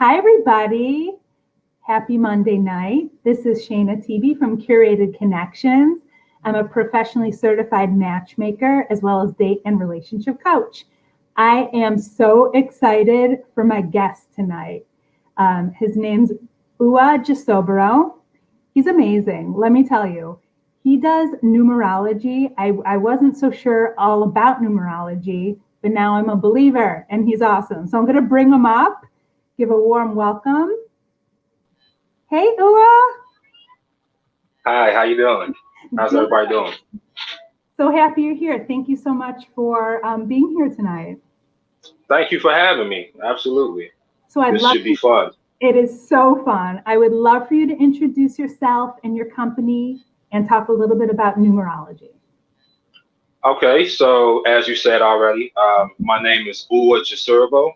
Hi, everybody. Happy Monday night. This is Shana TV from Curated Connections. I'm a professionally certified matchmaker as well as date and relationship coach. I am so excited for my guest tonight. His name's Uwa Jesuoboro. He's amazing, let me tell you. He does numerology. I wasn't so sure all about numerology, but now I'm a believer and he's awesome. So I'm going to bring him up, give a warm welcome. Hey, Uwa. Hi, how you doing? How's everybody doing? So happy you're here. Thank you so much for being here tonight. Thank you for having me. Absolutely. So this should be fun. It is so fun. I would love for you to introduce yourself and your company and talk a little bit about numerology. Okay, so as you said already, my name is Uwa Jesuoboro.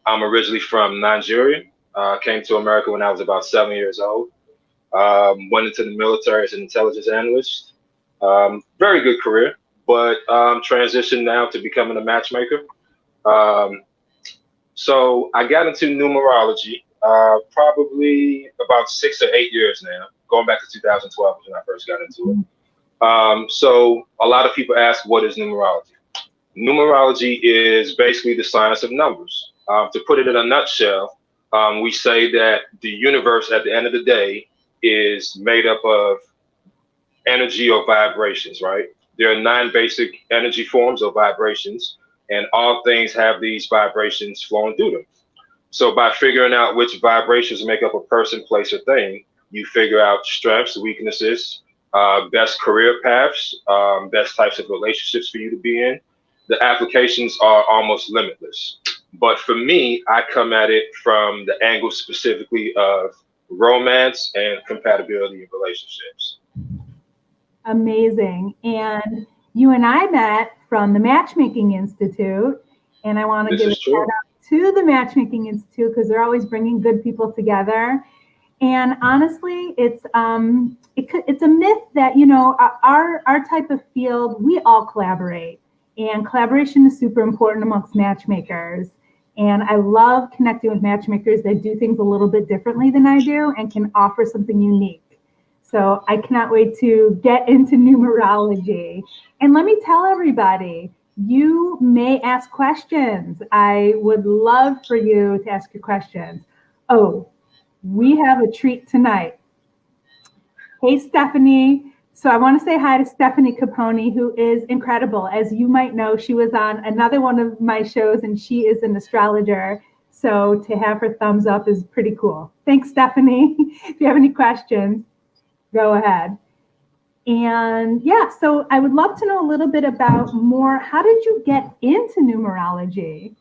I'm originally from Nigeria. Came to America when I was about 7 years old. Went into the military as an intelligence analyst. Very good career, but transitioned now to becoming a matchmaker. So I got into numerology probably about 6 or 8 years now, going back to 2012 when I first got into it. So a lot of people ask, what is numerology? Numerology is basically the science of numbers. To put it in a nutshell, we say that the universe at the end of the day is made up of energy or vibrations, right? There are 9 basic energy forms or vibrations, and all things have these vibrations flowing through them. So by figuring out which vibrations make up a person, place, or thing, you figure out strengths, weaknesses, best career paths, best types of relationships for you to be in. The applications are almost limitless. But for me, I come at it from the angle specifically of romance and compatibility in relationships. Amazing. And you and I met from the Matchmaking Institute, and I want to give a shout out to the Matchmaking Institute because they're always bringing good people together. And honestly, it's a myth that, you know, our type of field, we all collaborate, and collaboration is super important amongst matchmakers. And I love connecting with matchmakers that do things a little bit differently than I do and can offer something unique. So I cannot wait to get into numerology. And let me tell everybody, you may ask questions. I would love for you to ask your questions. Oh, we have a treat tonight. Hey, Stephanie. So I want to say hi to Stephanie Capone, who is incredible. As you might know, she was on another one of my shows, and she is an astrologer. So to have her thumbs up is pretty cool. Thanks, Stephanie. If you have any questions, go ahead. And yeah, so I would love to know a little bit about more. How did you get into numerology?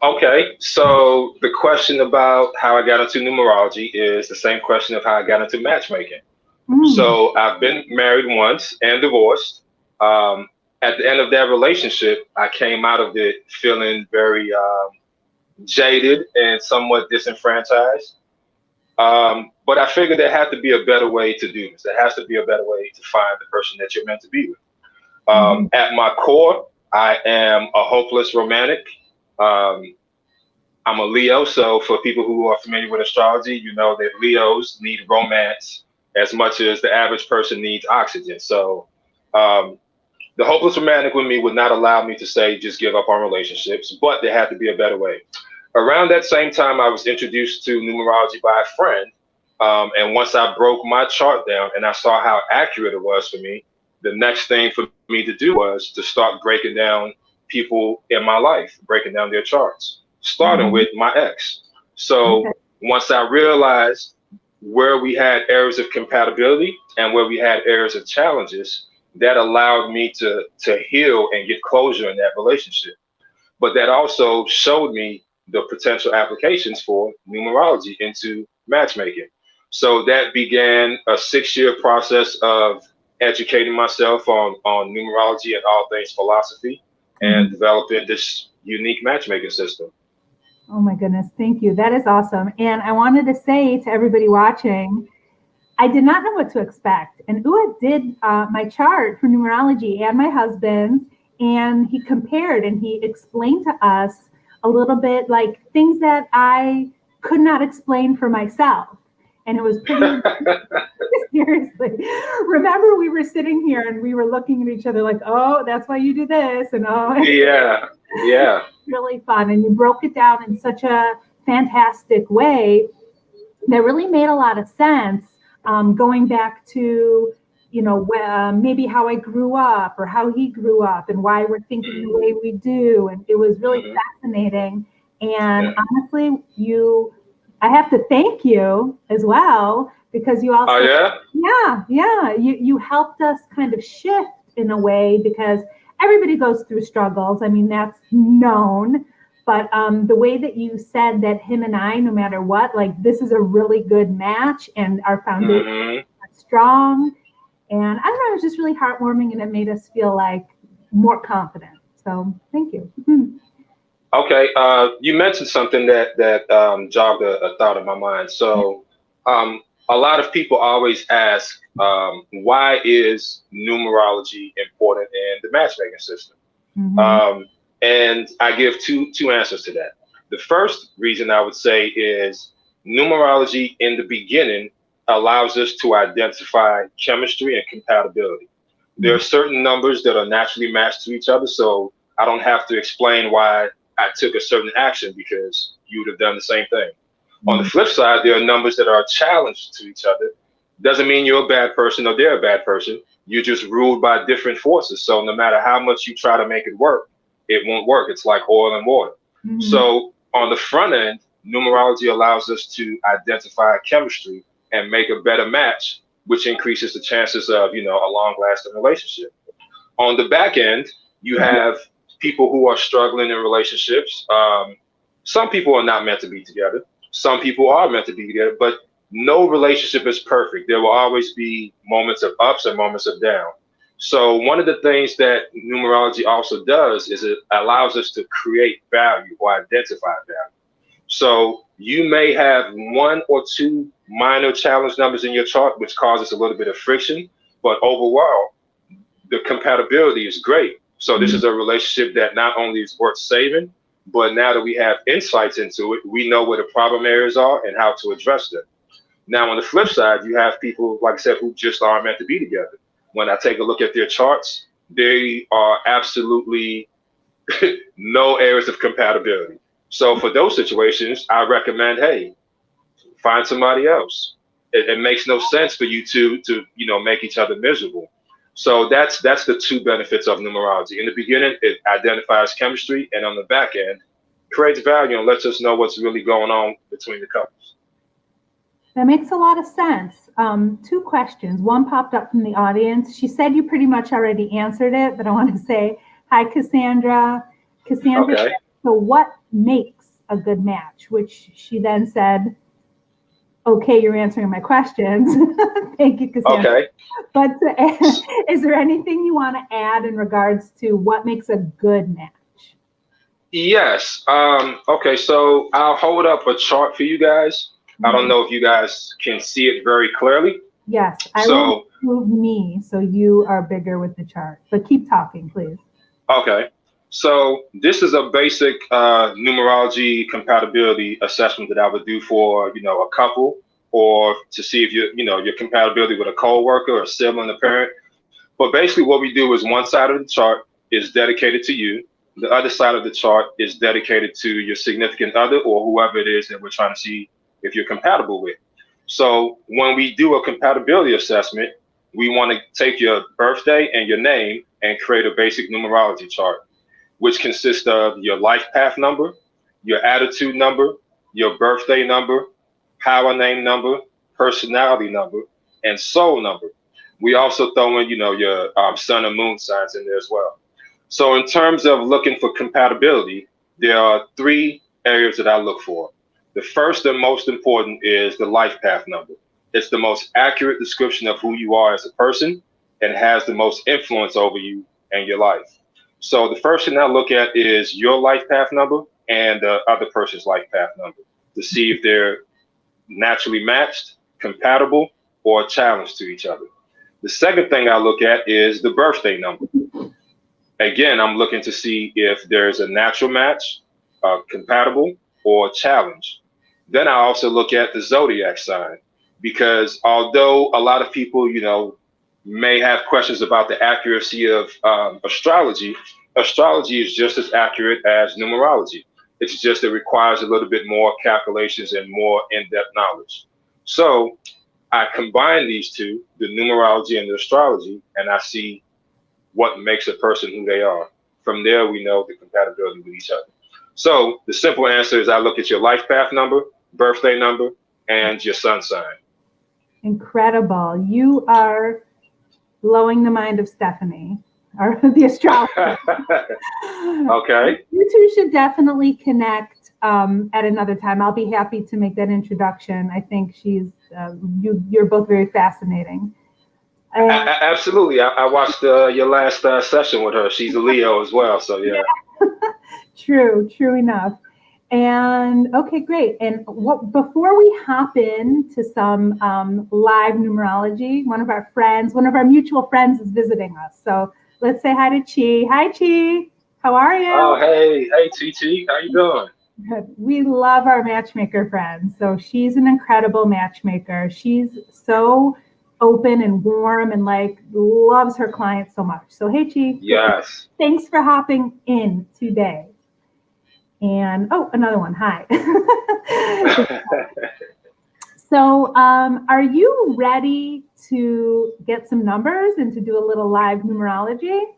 Okay, so the question about how I got into numerology is the same question of how I got into matchmaking. So I've been married once and divorced. At the end of that relationship, I came out of it feeling very jaded and somewhat disenfranchised. But I figured there had to be a better way to do this. There has to be a better way to find the person that you're meant to be with. At my core, I am a hopeless romantic. I'm a Leo, so for people who are familiar with astrology, you know that Leos need romance as much as the average person needs oxygen. So the hopeless romantic with me would not allow me to say just give up on relationships, but there had to be a better way. Around that same time, I was introduced to numerology by a friend. And once I broke my chart down and I saw how accurate it was for me, the next thing for me to do was to start breaking down people in my life, breaking down their charts, starting with my ex. So once I realized where we had areas of compatibility and where we had areas of challenges, that allowed me to heal and get closure in that relationship. But that also showed me the potential applications for numerology into matchmaking. So that began a 6-year process of educating myself on numerology and all things philosophy and developing this unique matchmaking system. Oh my goodness, thank you. That is awesome. And I wanted to say to everybody watching, I did not know what to expect. And Uwa did my chart for numerology and my husband's, and he compared and he explained to us a little bit like things that I could not explain for myself. And it was pretty seriously. Remember, we were sitting here and we were looking at each other like, oh, that's why you do this. And oh, yeah. Really fun. And you broke it down in such a fantastic way that really made a lot of sense. Going back to, maybe how I grew up or how he grew up and why we're thinking the way we do. And it was really fascinating. And honestly, I have to thank you as well, because you also, you helped us kind of shift in a way, because everybody goes through struggles. I mean, that's known. But the way that you said that him and I, no matter what, like this is a really good match and our foundation is strong. And I don't know, it was just really heartwarming and it made us feel like more confident. So thank you. Okay, you mentioned something that jogged a thought in my mind. So a lot of people always ask, why is numerology important in the matchmaking system? And I give two answers to that. The first reason I would say is numerology in the beginning allows us to identify chemistry and compatibility. There are certain numbers that are naturally matched to each other, so I don't have to explain why I took a certain action because you would have done the same thing. On the flip side, there are numbers that are challenged to each other. Doesn't mean you're a bad person or they're a bad person. You're just ruled by different forces. So no matter how much you try to make it work, it won't work. It's like oil and water. So on the front end, numerology allows us to identify chemistry and make a better match, which increases the chances of, a long-lasting relationship. On the back end, you have people who are struggling in relationships. Some people are not meant to be together. Some people are meant to be together, but no relationship is perfect. There will always be moments of ups and moments of down. So one of the things that numerology also does is it allows us to create value or identify value. So you may have one or two minor challenge numbers in your chart, which causes a little bit of friction, but overall, the compatibility is great. So this is a relationship that not only is worth saving, but now that we have insights into it, we know where the problem areas are and how to address them. Now, on the flip side, you have people, like I said, who just aren't meant to be together. When I take a look at their charts, they are absolutely no areas of compatibility. So for those situations, I recommend, hey, find somebody else. It makes no sense for you to make each other miserable. So that's the two benefits of numerology. In the beginning, it identifies chemistry, and on the back end, creates value and lets us know what's really going on between the couples. That makes a lot of sense. Two questions. One popped up from the audience. She said you pretty much already answered it, but I want to say hi, Cassandra. Cassandra said, so what makes a good match? Which she then said, okay, you're answering my questions. Thank you, Cassandra. Okay. But is there anything you want to add in regards to what makes a good match? Yes. Okay, so I'll hold up a chart for you guys. I don't know if you guys can see it very clearly. Yes, I will move me so you are bigger with the chart. But keep talking, please. Okay. So this is a basic numerology compatibility assessment that I would do for, a couple, or to see if your compatibility with a coworker or a sibling, a parent. But basically what we do is one side of the chart is dedicated to you. The other side of the chart is dedicated to your significant other or whoever it is that we're trying to see if you're compatible with. So when we do a compatibility assessment, we want to take your birthday and your name and create a basic numerology chart, which consists of your life path number, your attitude number, your birthday number, power name number, personality number, and soul number. We also throw in, your sun and moon signs in there as well. So in terms of looking for compatibility, there are three areas that I look for. The first and most important is the life path number. It's the most accurate description of who you are as a person and has the most influence over you and your life. So the first thing I look at is your life path number and the other person's life path number to see if they're naturally matched, compatible, or challenged to each other. The second thing I look at is the birthday number. Again, I'm looking to see if there's a natural match, compatible or challenged. Then I also look at the zodiac sign because although a lot of people, may have questions about the accuracy of astrology, astrology is just as accurate as numerology. It's just it requires a little bit more calculations and more in-depth knowledge. So I combine these two, the numerology and the astrology, and I see what makes a person who they are. From there, we know the compatibility with each other. So the simple answer is I look at your life path number, birthday number, and your sun sign. Incredible. You are blowing the mind of Stephanie, or the astrologer. Okay. You two should definitely connect at another time. I'll be happy to make that introduction. I think you're both very fascinating. Absolutely. I watched your last session with her. She's a Leo as well. So yeah. True enough. And okay, great. And before we hop into some live numerology, one of our mutual friends is visiting us. So let's say hi to Chi. Hi, Chi. How are you? Oh, hey, TT. How you doing? Good. We love our matchmaker friend. So she's an incredible matchmaker. She's so open and warm and loves her clients so much. So hey, Chi. Yes. Thanks for hopping in today. And another one. Hi. So are you ready to get some numbers and to do a little live numerology?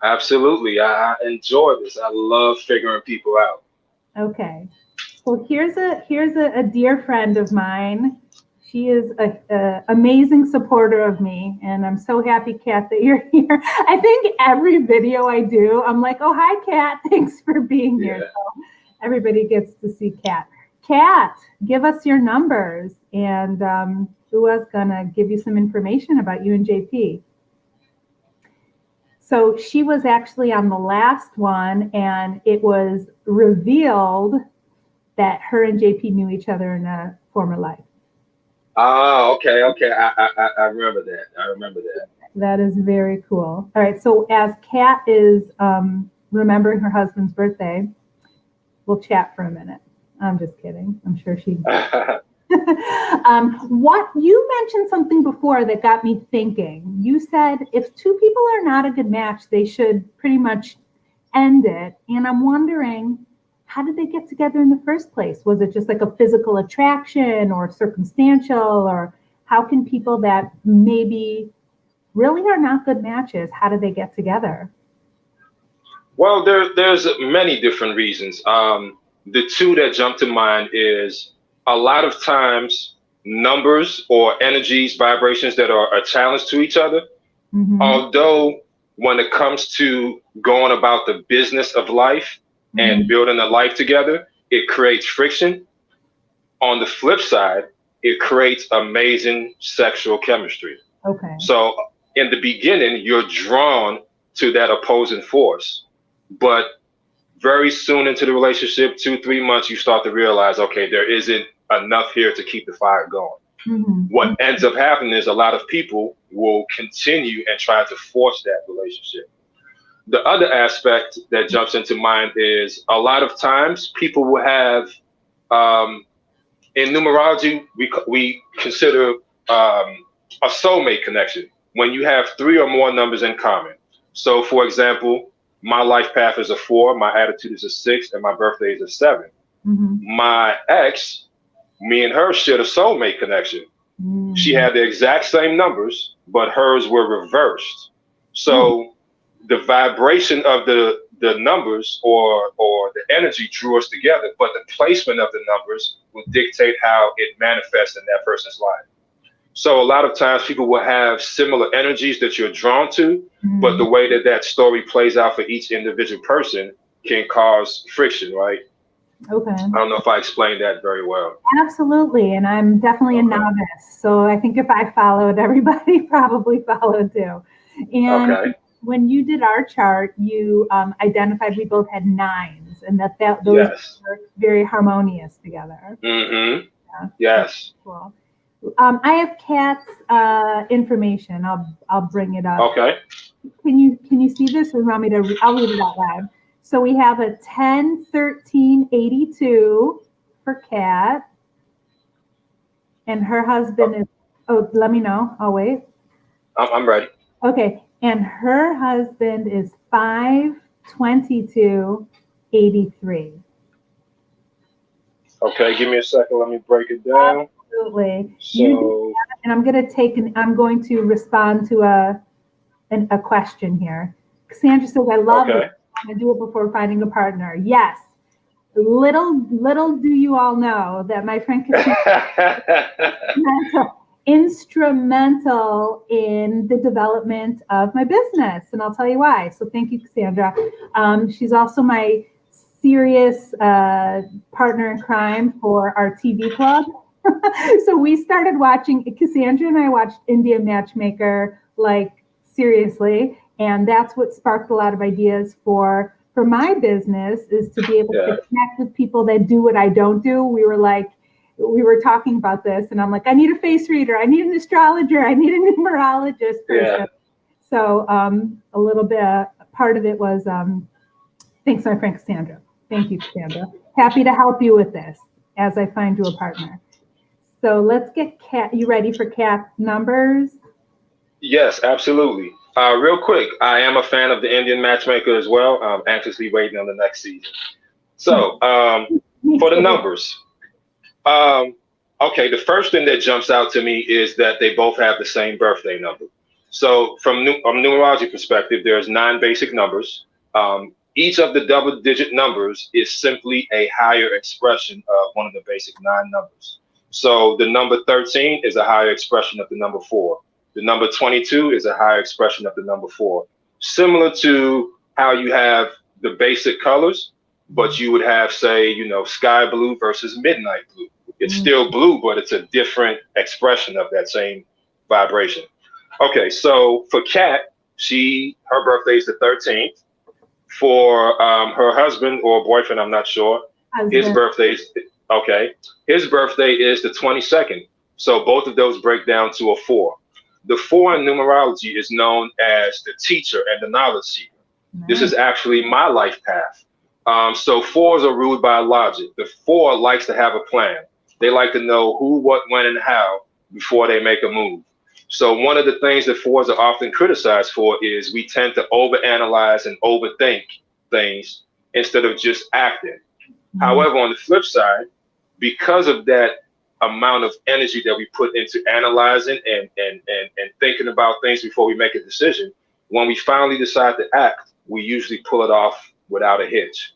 Absolutely. I enjoy this. I love figuring people out. Okay. So here's a dear friend of mine. She is a amazing supporter of me, and I'm so happy, Kat, that you're here. I think every video I do, I'm like, oh, hi, Kat. Thanks for being here. So everybody gets to see Kat. Kat, give us your numbers, and Uwa's going to give you some information about you and JP. So she was actually on the last one, and it was revealed that her and JP knew each other in a former life. Oh, okay. I remember that. That is very cool. All right. So as Kat is remembering her husband's birthday, we'll chat for a minute. I'm just kidding. I'm sure she. What you mentioned something before that got me thinking. You said if two people are not a good match, they should pretty much end it. And I'm wondering, how did they get together in the first place? Was it just like a physical attraction or circumstantial, or how can people that maybe really are not good matches, how do they get together? Well, there's many different reasons. The two that jump to mind is a lot of times numbers or energies, vibrations that are a challenge to each other. Mm-hmm. Although when it comes to going about the business of life, and building a life together, it creates friction. On the flip side, it creates amazing sexual chemistry. Okay. So in the beginning, you're drawn to that opposing force. But very soon into the relationship, 2-3 months, you start to realize, okay, there isn't enough here to keep the fire going. Mm-hmm. What ends up happening is a lot of people will continue and try to force that relationship. The other aspect that jumps into mind is a lot of times people will have, in numerology, we consider a soulmate connection when you have 3 or more numbers in common. So, for example, my life path is a 4, my attitude is a 6, and my birthday is a 7. Mm-hmm. My ex, me and her shared a soulmate connection. Mm-hmm. She had the exact same numbers, but hers were reversed. So the vibration of the numbers or the energy drew us together, but the placement of the numbers will dictate how it manifests in that person's life. So a lot of times people will have similar energies that you're drawn to, but the way that story plays out for each individual person can cause friction, right? Okay. I don't know if I explained that very well. Absolutely. And I'm definitely a novice. So I think if I followed, everybody probably followed too. And when you did our chart, you identified we both had 9s and those were very harmonious together. Mm-hmm. Yeah. Yes. Cool. I have Kat's information. I'll bring it up. Okay. Can you see this, or want me to? I'll read it out loud. So we have a 10-13-82 for Kat. And her husband is, let me know. I'll wait. I'm ready. Okay. And her husband is 5-22-83. Okay, give me a second. Let me break it down. Absolutely. So, and I'm going to respond to a question here. Cassandra says, I love it. I want to do it before finding a partner. Yes. Little do you all know that my friend Cassandra instrumental in the development of my business, and I'll tell you why. So thank you, Cassandra. She's also my serious partner in crime for our TV club. So we started watching, Cassandra and I watched Indian Matchmaker, like seriously, and that's what sparked a lot of ideas for my business, is to be able to connect with people that do what I don't do. We were talking about this, and I'm like, I need a face reader, I need an astrologer, I need a numerologist person. So a little bit, part of it was, thanks, my friend Cassandra. Thank you, Cassandra. Happy to help you with this as I find you a partner. So let's get Kat. You ready for Kat's numbers? Yes, absolutely. Real quick, I am a fan of the Indian Matchmaker as well. I'm anxiously waiting on the next season. So for the numbers, okay, the first thing that jumps out to me is that they both have the same birthday number. So from a numerology perspective, there's 9 basic numbers. Each of the double-digit numbers is simply a higher expression of one of the basic 9 numbers. So the number 13 is a higher expression of the number 4. The number 22 is a higher expression of the number 4. Similar to how you have the basic colors, but you would have, say, sky blue versus midnight blue. It's still blue, but it's a different expression of that same vibration. Okay, so for Kat, her birthday is the 13th. For her husband or boyfriend, I'm not sure, his birthday is the 22nd. So both of those break down to a 4. The 4 in numerology is known as the teacher and the knowledge seeker. Nice. This is actually my life path. So 4s are ruled by logic. The 4 likes to have a plan. They like to know who, what, when, and how before they make a move. So one of the things that 4s are often criticized for is we tend to overanalyze and overthink things instead of just acting. However, on the flip side, because of that amount of energy that we put into analyzing and thinking about things before we make a decision, when we finally decide to act, we usually pull it off without a hitch.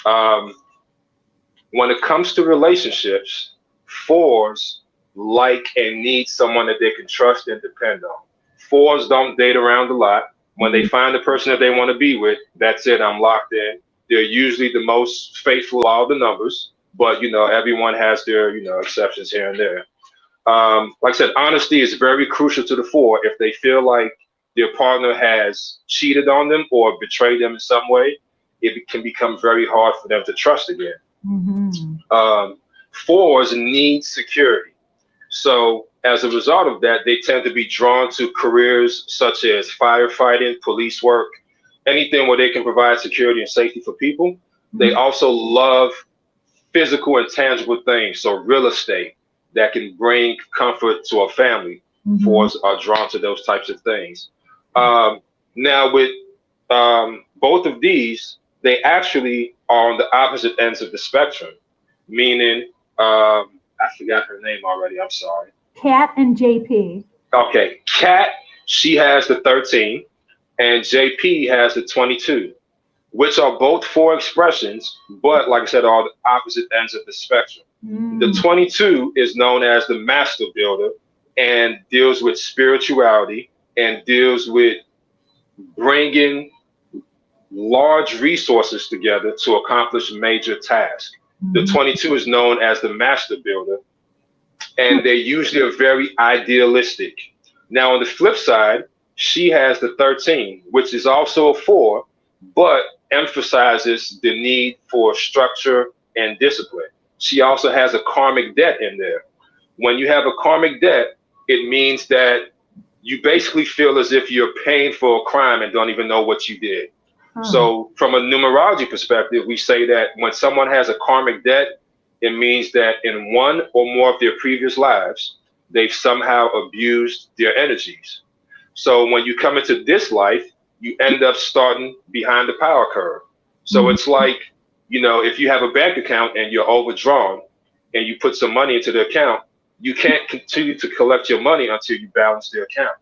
When it comes to relationships, 4s like and need someone that they can trust and depend on. 4s don't date around a lot. When they find the person that they want to be with, that's it, I'm locked in. They're usually the most faithful of all the numbers, but everyone has their exceptions here and there. Like I said, honesty is very crucial to the 4. If they feel like their partner has cheated on them or betrayed them in some way, it can become very hard for them to trust again. 4s need security. So as a result of that, they tend to be drawn to careers such as firefighting, police work, anything where they can provide security and safety for people. They also love physical and tangible things. So real estate that can bring comfort to a family. 4s are drawn to those types of things. Now with both of these, they actually are on the opposite ends of the spectrum, meaning, I forgot her name already. I'm sorry. Kat and JP. Okay. Kat, she has the 13, and JP has the 22, which are both 4 expressions, but like I said, are the opposite ends of the spectrum. The 22 is known as the master builder and deals with spirituality and deals with bringing large resources together to accomplish major tasks. The 22 is known as the master builder, and they usually are very idealistic. Now, on the flip side, she has the 13, which is also a 4, but emphasizes the need for structure and discipline. She also has a karmic debt in there. When you have a karmic debt, it means that you basically feel as if you're paying for a crime and don't even know what you did. So from a numerology perspective, we say that when someone has a karmic debt, it means that in one or more of their previous lives, they've somehow abused their energies. So when you come into this life, you end up starting behind the power curve. So it's like, you know, if you have a bank account and you're overdrawn and you put some money into the account, you can't continue to collect your money until you balance the account.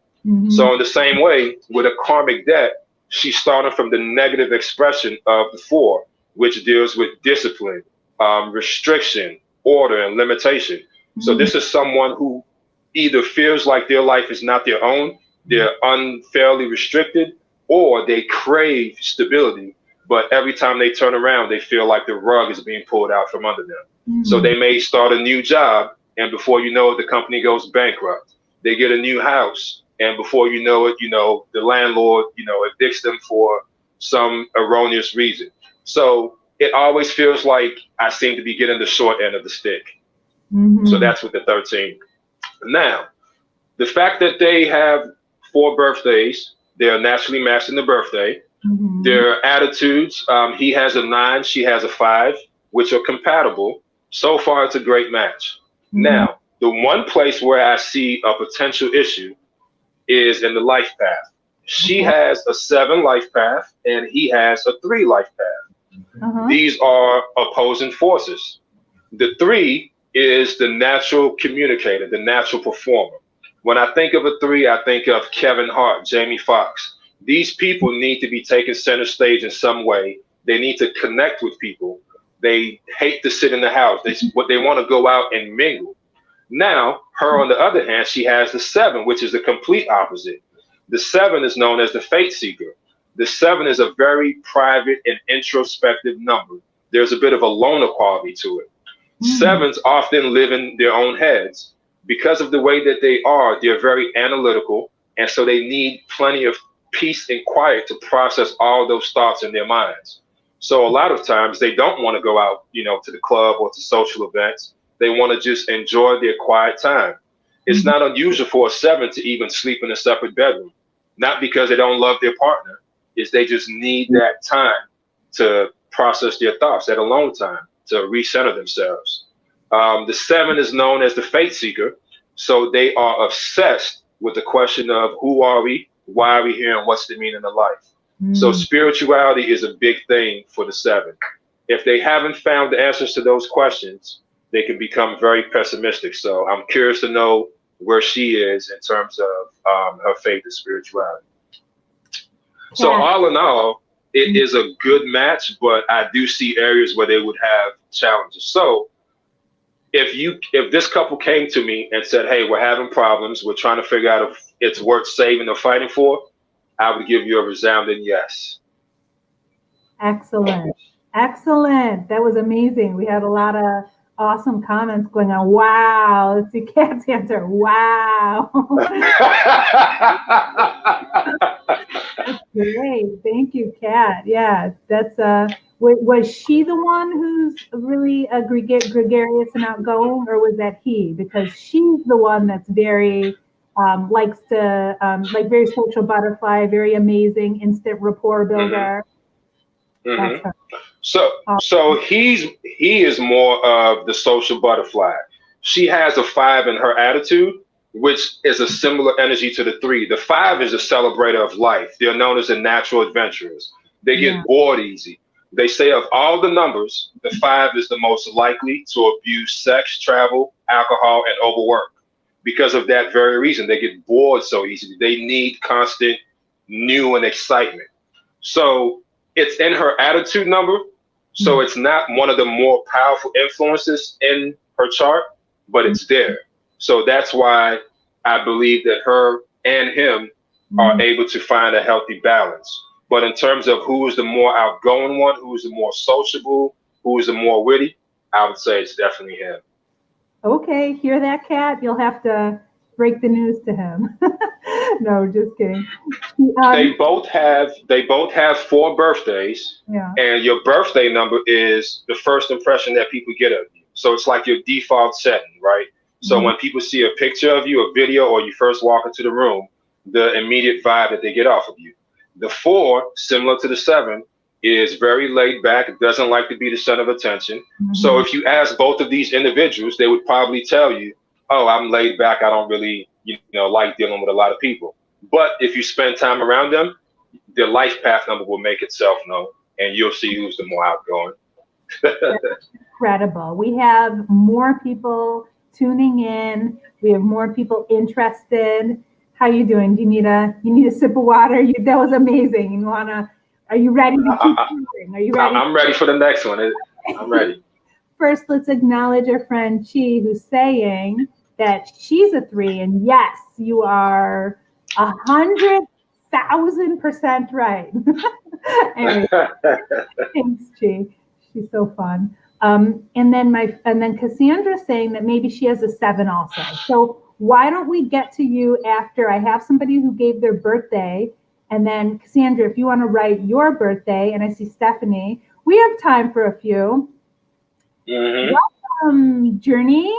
So in the same way, with a karmic debt, she's starting from the negative expression of the 4, which deals with discipline, restriction, order, and limitation. So this is someone who either feels like their life is not their own, they're unfairly restricted, or they crave stability, but every time they turn around, they feel like the rug is being pulled out from under them. So they may start a new job, and before you know it, the company goes bankrupt. They get a new house, and before you know it, you know, the landlord, you know, evicts them for some erroneous reason. So it always feels like I seem to be getting the short end of the stick. So that's with the 13. Now, the fact that they have 4 birthdays, they're naturally matched in the birthday. Their attitudes, he has a 9, she has a 5, which are compatible. So far, it's a great match. Now, the one place where I see a potential issue is in the life path. She has a 7 life path and he has a 3 life path. These are opposing forces. The 3 is the natural communicator, the natural performer. When I think of a 3, I think of Kevin Hart, Jamie Foxx. These people need to be taken center stage in some way. They need to connect with people. They hate to sit in the house. They want to go out and mingle. Now, her on the other hand, she has the 7, which is the complete opposite. The 7 is known as the fate seeker. The 7 is a very private and introspective number. There's a bit of a loner quality to it. 7s often live in their own heads. Because of the way that they are, they're very analytical, and so they need plenty of peace and quiet to process all those thoughts in their minds. So a lot of times they don't want to go out, you know, to the club or to social events. They want to just enjoy their quiet time. It's not unusual for a 7 to even sleep in a separate bedroom, not because they don't love their partner, it's they just need that time to process their thoughts, that alone time to recenter themselves. The 7 is known as the fate seeker. So they are obsessed with the question of who are we, why are we here, and what's the meaning of life. So spirituality is a big thing for the 7. If they haven't found the answers to those questions, they can become very pessimistic. So I'm curious to know where she is in terms of her faith and spirituality. So all in all, it is a good match, but I do see areas where they would have challenges. So if this couple came to me and said, hey, we're having problems, we're trying to figure out if it's worth saving or fighting for, I would give you a resounding yes. Excellent. Excellent. That was amazing. We had a lot of awesome comments going on. Wow. Let's see Kat's answer. Wow. That's great. Thank you, Kat. Yeah, that's was she the one who's really gregarious and outgoing, or was that he? Because she's the one that's very likes to like very social butterfly, very amazing, instant rapport builder. So he is more of the social butterfly. She has a 5 in her attitude, which is a similar energy to the 3. The 5 is a celebrator of life. They're known as the natural adventurers. They get bored easy. They say of all the numbers, the 5 is the most likely to abuse sex, travel, alcohol, and overwork. Because of that very reason, they get bored so easily. They need constant new and excitement. So it's in her attitude number. So it's not one of the more powerful influences in her chart, but it's there. So that's why I believe that her and him are able to find a healthy balance. But in terms of who is the more outgoing one, who is the more sociable, who is the more witty, I would say it's definitely him. Okay, hear that, Kat? You'll have to break the news to him. No, just kidding. They both have 4 birthdays, and your birthday number is the first impression that people get of you. So it's like your default setting, right? So when people see a picture of you, a video, or you first walk into the room, the immediate vibe that they get off of you. The 4, similar to the 7, is very laid back, doesn't like to be the center of attention. Mm-hmm. So if you ask both of these individuals, they would probably tell you, oh, I'm laid back. I don't really, like dealing with a lot of people. But if you spend time around them, their life path number will make itself known, and you'll see who's the more outgoing. Incredible. We have more people tuning in. We have more people interested. How you doing? Do you need a sip of water? That was amazing. Are you ready to keep moving? Are you ready? I'm ready for the next one. I'm ready. First, let's acknowledge our friend Chi, who's saying that she's a 3, and yes, you are 100,000% right. Anyway, thanks, Chi. She's so fun. And then Cassandra's saying that maybe she has a 7 also. So why don't we get to you after I have somebody who gave their birthday, and then Cassandra, if you want to write your birthday, and I see Stephanie, we have time for a few. Mm-hmm. Welcome, Journey.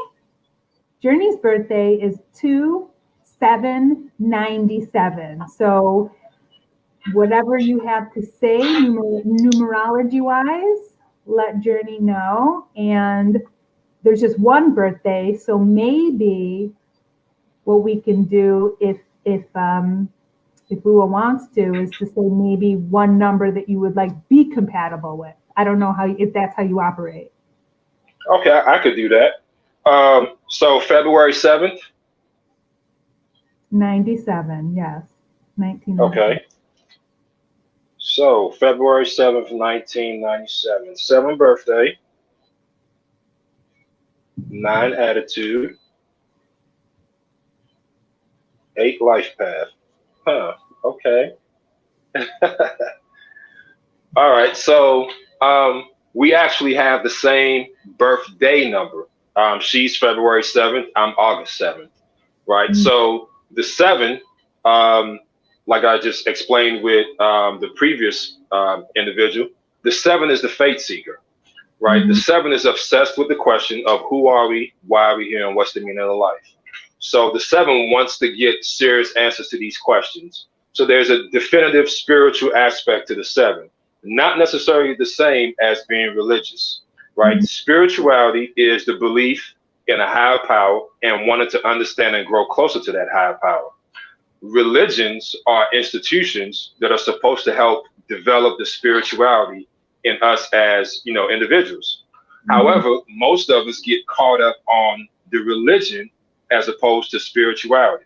Journey's birthday is 2/7/97. So whatever you have to say numerology-wise, let Journey know. And there's just one birthday, so maybe what we can do if Uwa wants to is to say maybe one number that you would like be compatible with. I don't know if that's how you operate. Okay, I could do that. So February 7th? 97, yes. 1997. Okay. So February 7th, 1997. 7 birthday. 9 attitude. 8 life path. Huh. Okay. All right. So we actually have the same birthday number. She's February 7th. I'm August 7th. Right. Mm-hmm. So the 7, like I just explained with the previous individual, the 7 is the fate seeker. Right. Mm-hmm. The 7 is obsessed with the question of who are we, why are we here, and what's the meaning of life. So the 7 wants to get serious answers to these questions. So there's a definitive spiritual aspect to the 7, not necessarily the same as being religious, right? Mm-hmm. Spirituality is the belief in a higher power and wanting to understand and grow closer to that higher power. Religions are institutions that are supposed to help develop the spirituality in us as, individuals. Mm-hmm. However, most of us get caught up on the religion as opposed to spirituality.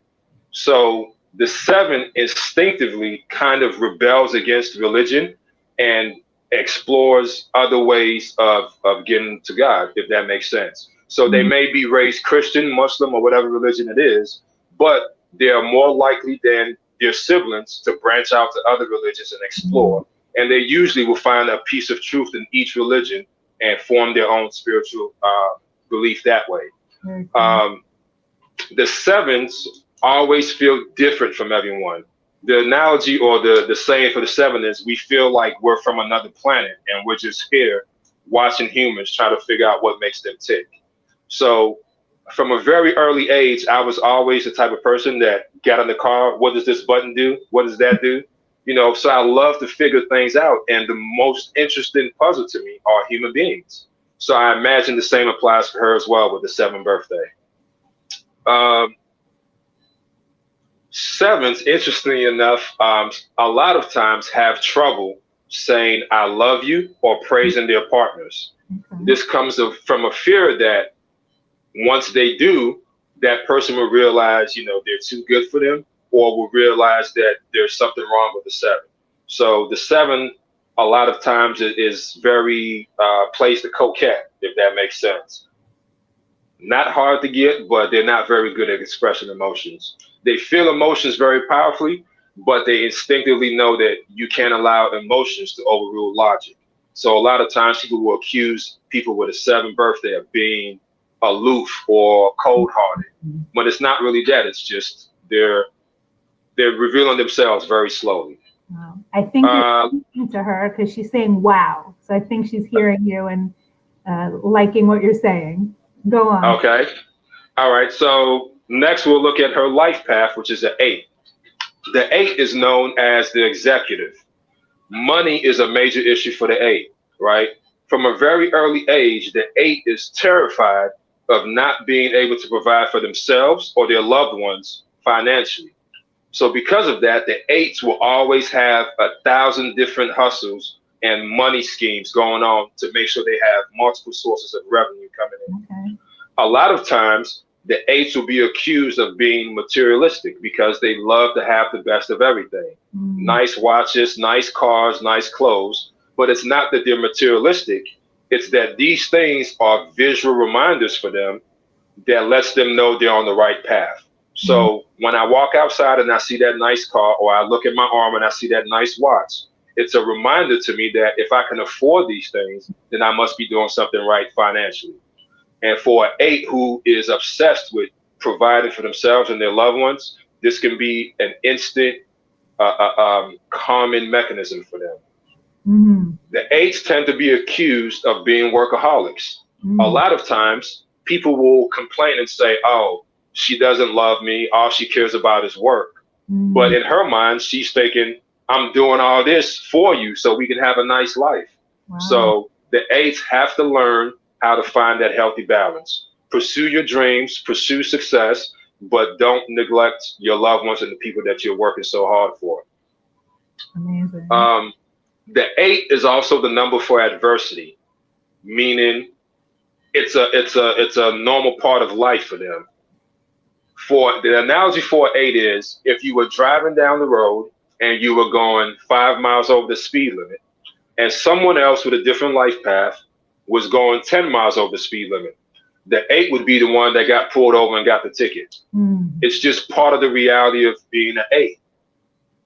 So the 7 instinctively kind of rebels against religion and explores other ways of getting to God, if that makes sense. So they may be raised Christian, Muslim, or whatever religion it is, but they are more likely than their siblings to branch out to other religions and explore. And they usually will find a piece of truth in each religion and form their own spiritual belief that way. The 7s always feel different from everyone. The analogy or the saying for the 7 is we feel like we're from another planet and we're just here watching humans try to figure out what makes them tick. So from a very early age, I was always the type of person that got in the car. What does this button do? What does that do? So I love to figure things out. And the most interesting puzzle to me are human beings. So I imagine the same applies for her as well with the 7th birthday. 7s, interestingly enough, a lot of times have trouble saying I love you or praising their partners. Okay. This comes from a fear that once they do, that person will realize, they're too good for them, or will realize that there's something wrong with the 7. So the 7, a lot of times, is very plays the coquette, if that makes sense. Not hard to get, but they're not very good at expressing emotions. They feel emotions very powerfully, but they instinctively know that you can't allow emotions to overrule logic. So a lot of times people will accuse people with a 7th birthday of being aloof or cold-hearted, when it's not really that. It's just they're revealing themselves very slowly. Wow. I think you're speaking to her because she's saying wow. So I think she's hearing you and liking what you're saying. Go on. Okay. All right. So next we'll look at her life path, which is an 8. The 8 is known as the executive. Money is a major issue for the 8, right? From a very early age, the 8 is terrified of not being able to provide for themselves or their loved ones financially. So because of that, the 8s will always have 1,000 different hustles and money schemes going on to make sure they have multiple sources of revenue coming in. Okay. A lot of times, the 8s will be accused of being materialistic because they love to have the best of everything. Nice watches, nice cars, nice clothes. But it's not that they're materialistic. It's that these things are visual reminders for them that lets them know they're on the right path. So when I walk outside and I see that nice car, or I look at my arm and I see that nice watch, it's a reminder to me that if I can afford these things, then I must be doing something right financially. And for an 8 who is obsessed with providing for themselves and their loved ones, this can be an instant calming mechanism for them. The 8s tend to be accused of being workaholics. A lot of times, people will complain and say, oh, she doesn't love me. All she cares about is work. But in her mind, she's thinking, I'm doing all this for you so we can have a nice life. Wow. So the 8s have to learn how to find that healthy balance. Pursue your dreams, pursue success, but don't neglect your loved ones and the people that you're working so hard for. Amazing. The 8 is also the number for adversity, meaning it's a normal part of life for them. For the analogy for 8 is if you were driving down the road and you were going 5 miles over the speed limit, and someone else with a different life path was going 10 miles over the speed limit, the 8 would be the one that got pulled over and got the ticket. It's just part of the reality of being an 8.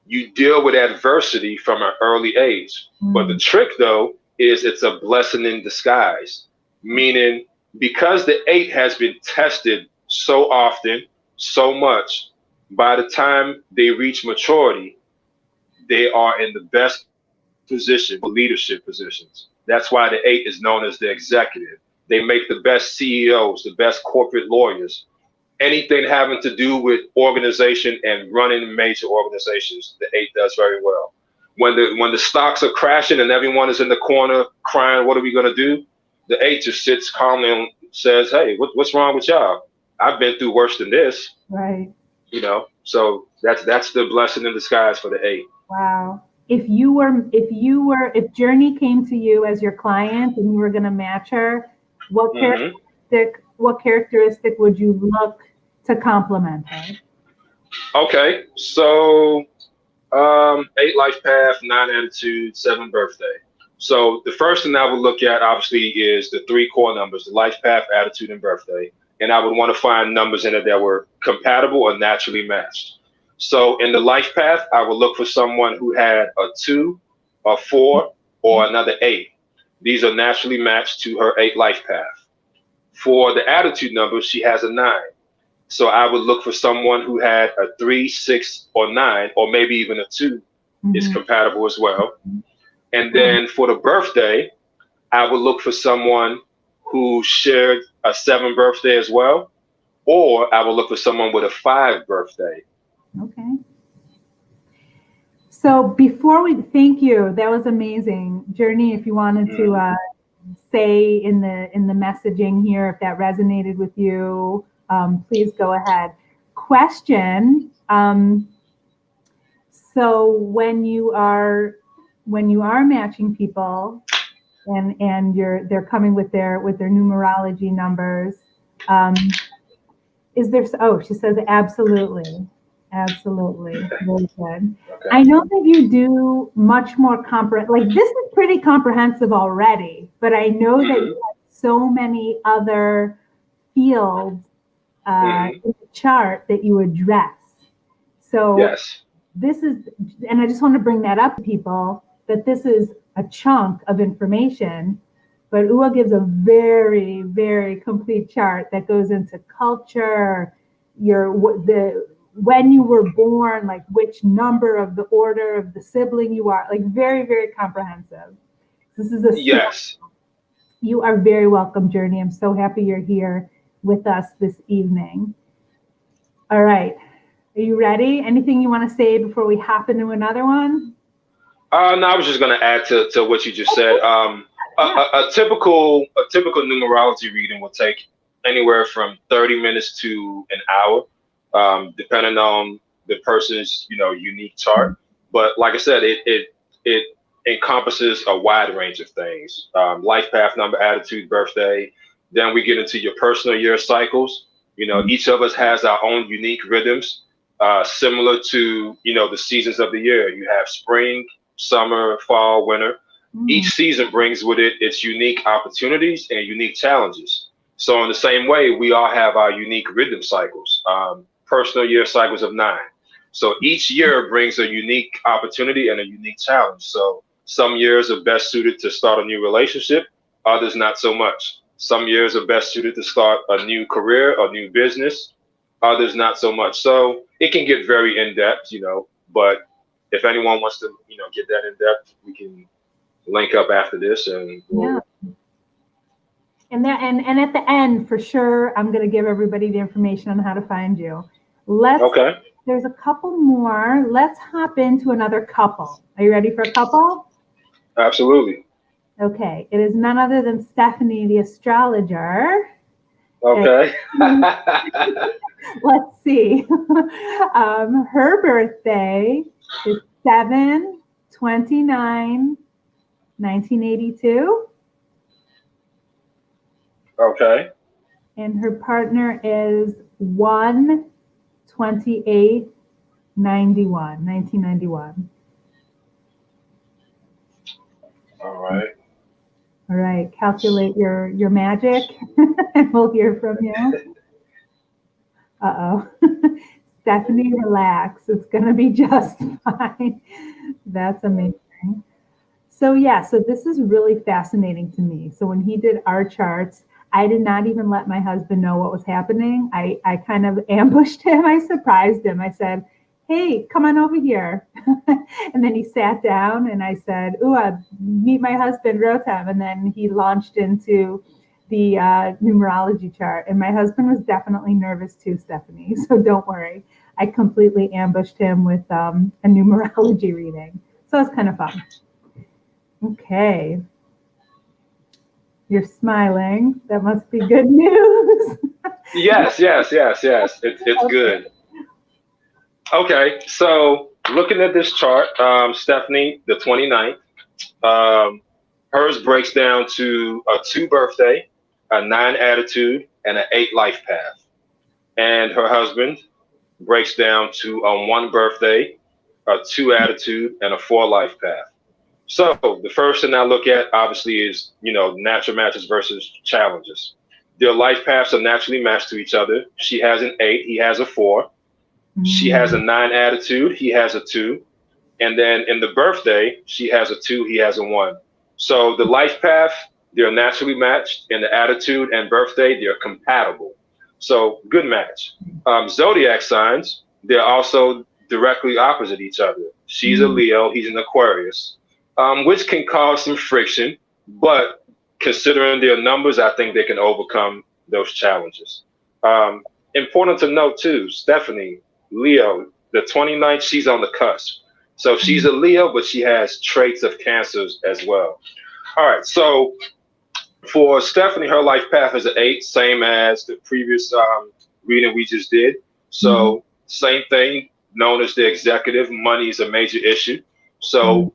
You deal with adversity from an early age. But the trick, though, is it's a blessing in disguise, meaning because the 8 has been tested so often, so much, by the time they reach maturity, they are in the best position for leadership positions. That's why the 8 is known as the executive. They make the best CEOs, the best corporate lawyers. Anything having to do with organization and running major organizations, the 8 does very well. When the stocks are crashing and everyone is in the corner crying, what are we going to do? The 8 just sits calmly and says, hey, what's wrong with y'all? I've been through worse than this. Right. So that's the blessing in disguise for the 8. Wow. If Journey came to you as your client and you were going to match her, what characteristic would you look to complement her? Okay, so 8 life path, 9 attitude, 7 birthday. So the first thing I would look at, obviously, is the 3 core numbers: the life path, attitude, and birthday. And I would want to find numbers in it that were compatible or naturally matched. So in the life path, I would look for someone who had a 2, a 4, or another 8. These are naturally matched to her 8 life path. For the attitude number, she has a 9. So I would look for someone who had a 3, 6, or 9, or maybe even a 2 is compatible as well. And then for the birthday, I would look for someone who shared a 7 birthday as well, or I would look for someone with a 5 birthday. Okay. So before we thank you, that was amazing. Journey, if you wanted to say in the messaging here, if that resonated with you, please go ahead. Question. So when you are matching people and they're coming with their numerology numbers, is there? Oh, she says absolutely. Absolutely. Very good. Okay. I know that you do much more like this is pretty comprehensive already, but I know that you have so many other fields in the chart that you address. So yes. This is, and I just want to bring that up to people, that this is a chunk of information, but Uwa gives a very, very complete chart that goes into culture, when you were born, like which number of the order of the sibling you are, like very, very comprehensive. This is yes. You are very welcome, Journey. I'm so happy you're here with us this evening. All right. Are you ready? Anything you want to say before we hop into another one? No, I was just going to add to what you just said. A typical numerology reading will take anywhere from 30 minutes to an hour, depending on the person's unique chart. But like I said, it encompasses a wide range of things: life path, number, attitude, birthday. Then we get into your personal year cycles. Each of us has our own unique rhythms, similar to the seasons of the year. You have spring, summer, fall, winter. Each season brings with it its unique opportunities and unique challenges. So in the same way, we all have our unique rhythm cycles, personal year cycles of 9. So each year brings a unique opportunity and a unique challenge. So some years are best suited to start a new relationship, others not so much. Some years are best suited to start a new career, a new business, others not so much. So it can get very in depth, but if anyone wants to, get that in depth, we can link up after this and And at the end, for sure, I'm going to give everybody the information on how to find you. Okay. There's a couple more. Let's hop into another couple. Are you ready for a couple? Absolutely. Okay. It is none other than Stephanie, the astrologer. Okay. Let's see. Her birthday is 7/29/1982. Okay. And her partner is 1/28/1991. All right. All right. Calculate your magic, and we'll hear from you. Uh-oh. Stephanie, relax. It's going to be just fine. That's amazing. So this is really fascinating to me. So when he did our charts, I did not even let my husband know what was happening. I kind of ambushed him. I surprised him. I said, hey, come on over here. And then he sat down and I said, Uwa, meet my husband, Rotem. And then he launched into the numerology chart. And my husband was definitely nervous too, Stephanie. So don't worry. I completely ambushed him with a numerology reading. So it's kind of fun. Okay. You're smiling. That must be good news. Yes. It's okay. Good. Okay, so looking at this chart, Stephanie, the 29th, hers breaks down to a 2 birthday, a 9 attitude, and an 8 life path. And her husband breaks down to a 1 birthday, a 2 attitude, and a 4 life path. So the first thing I look at, obviously, is, natural matches versus challenges. Their life paths are naturally matched to each other. She has an 8, he has a 4. She has a 9 attitude, he has a 2. And then in the birthday, she has a 2, he has a 1. So the life path, they're naturally matched. In the attitude and birthday, they're compatible. So good match. Zodiac signs, they're also directly opposite each other. She's a Leo, he's an Aquarius, which can cause some friction. But considering their numbers, I think they can overcome those challenges. Important to note too, Stephanie, Leo, the 29th, she's on the cusp. So she's a Leo, but she has traits of Cancers as well. All right, so for Stephanie, her life path is an 8, same as the previous reading we just did. So same thing, known as the executive, money is a major issue. So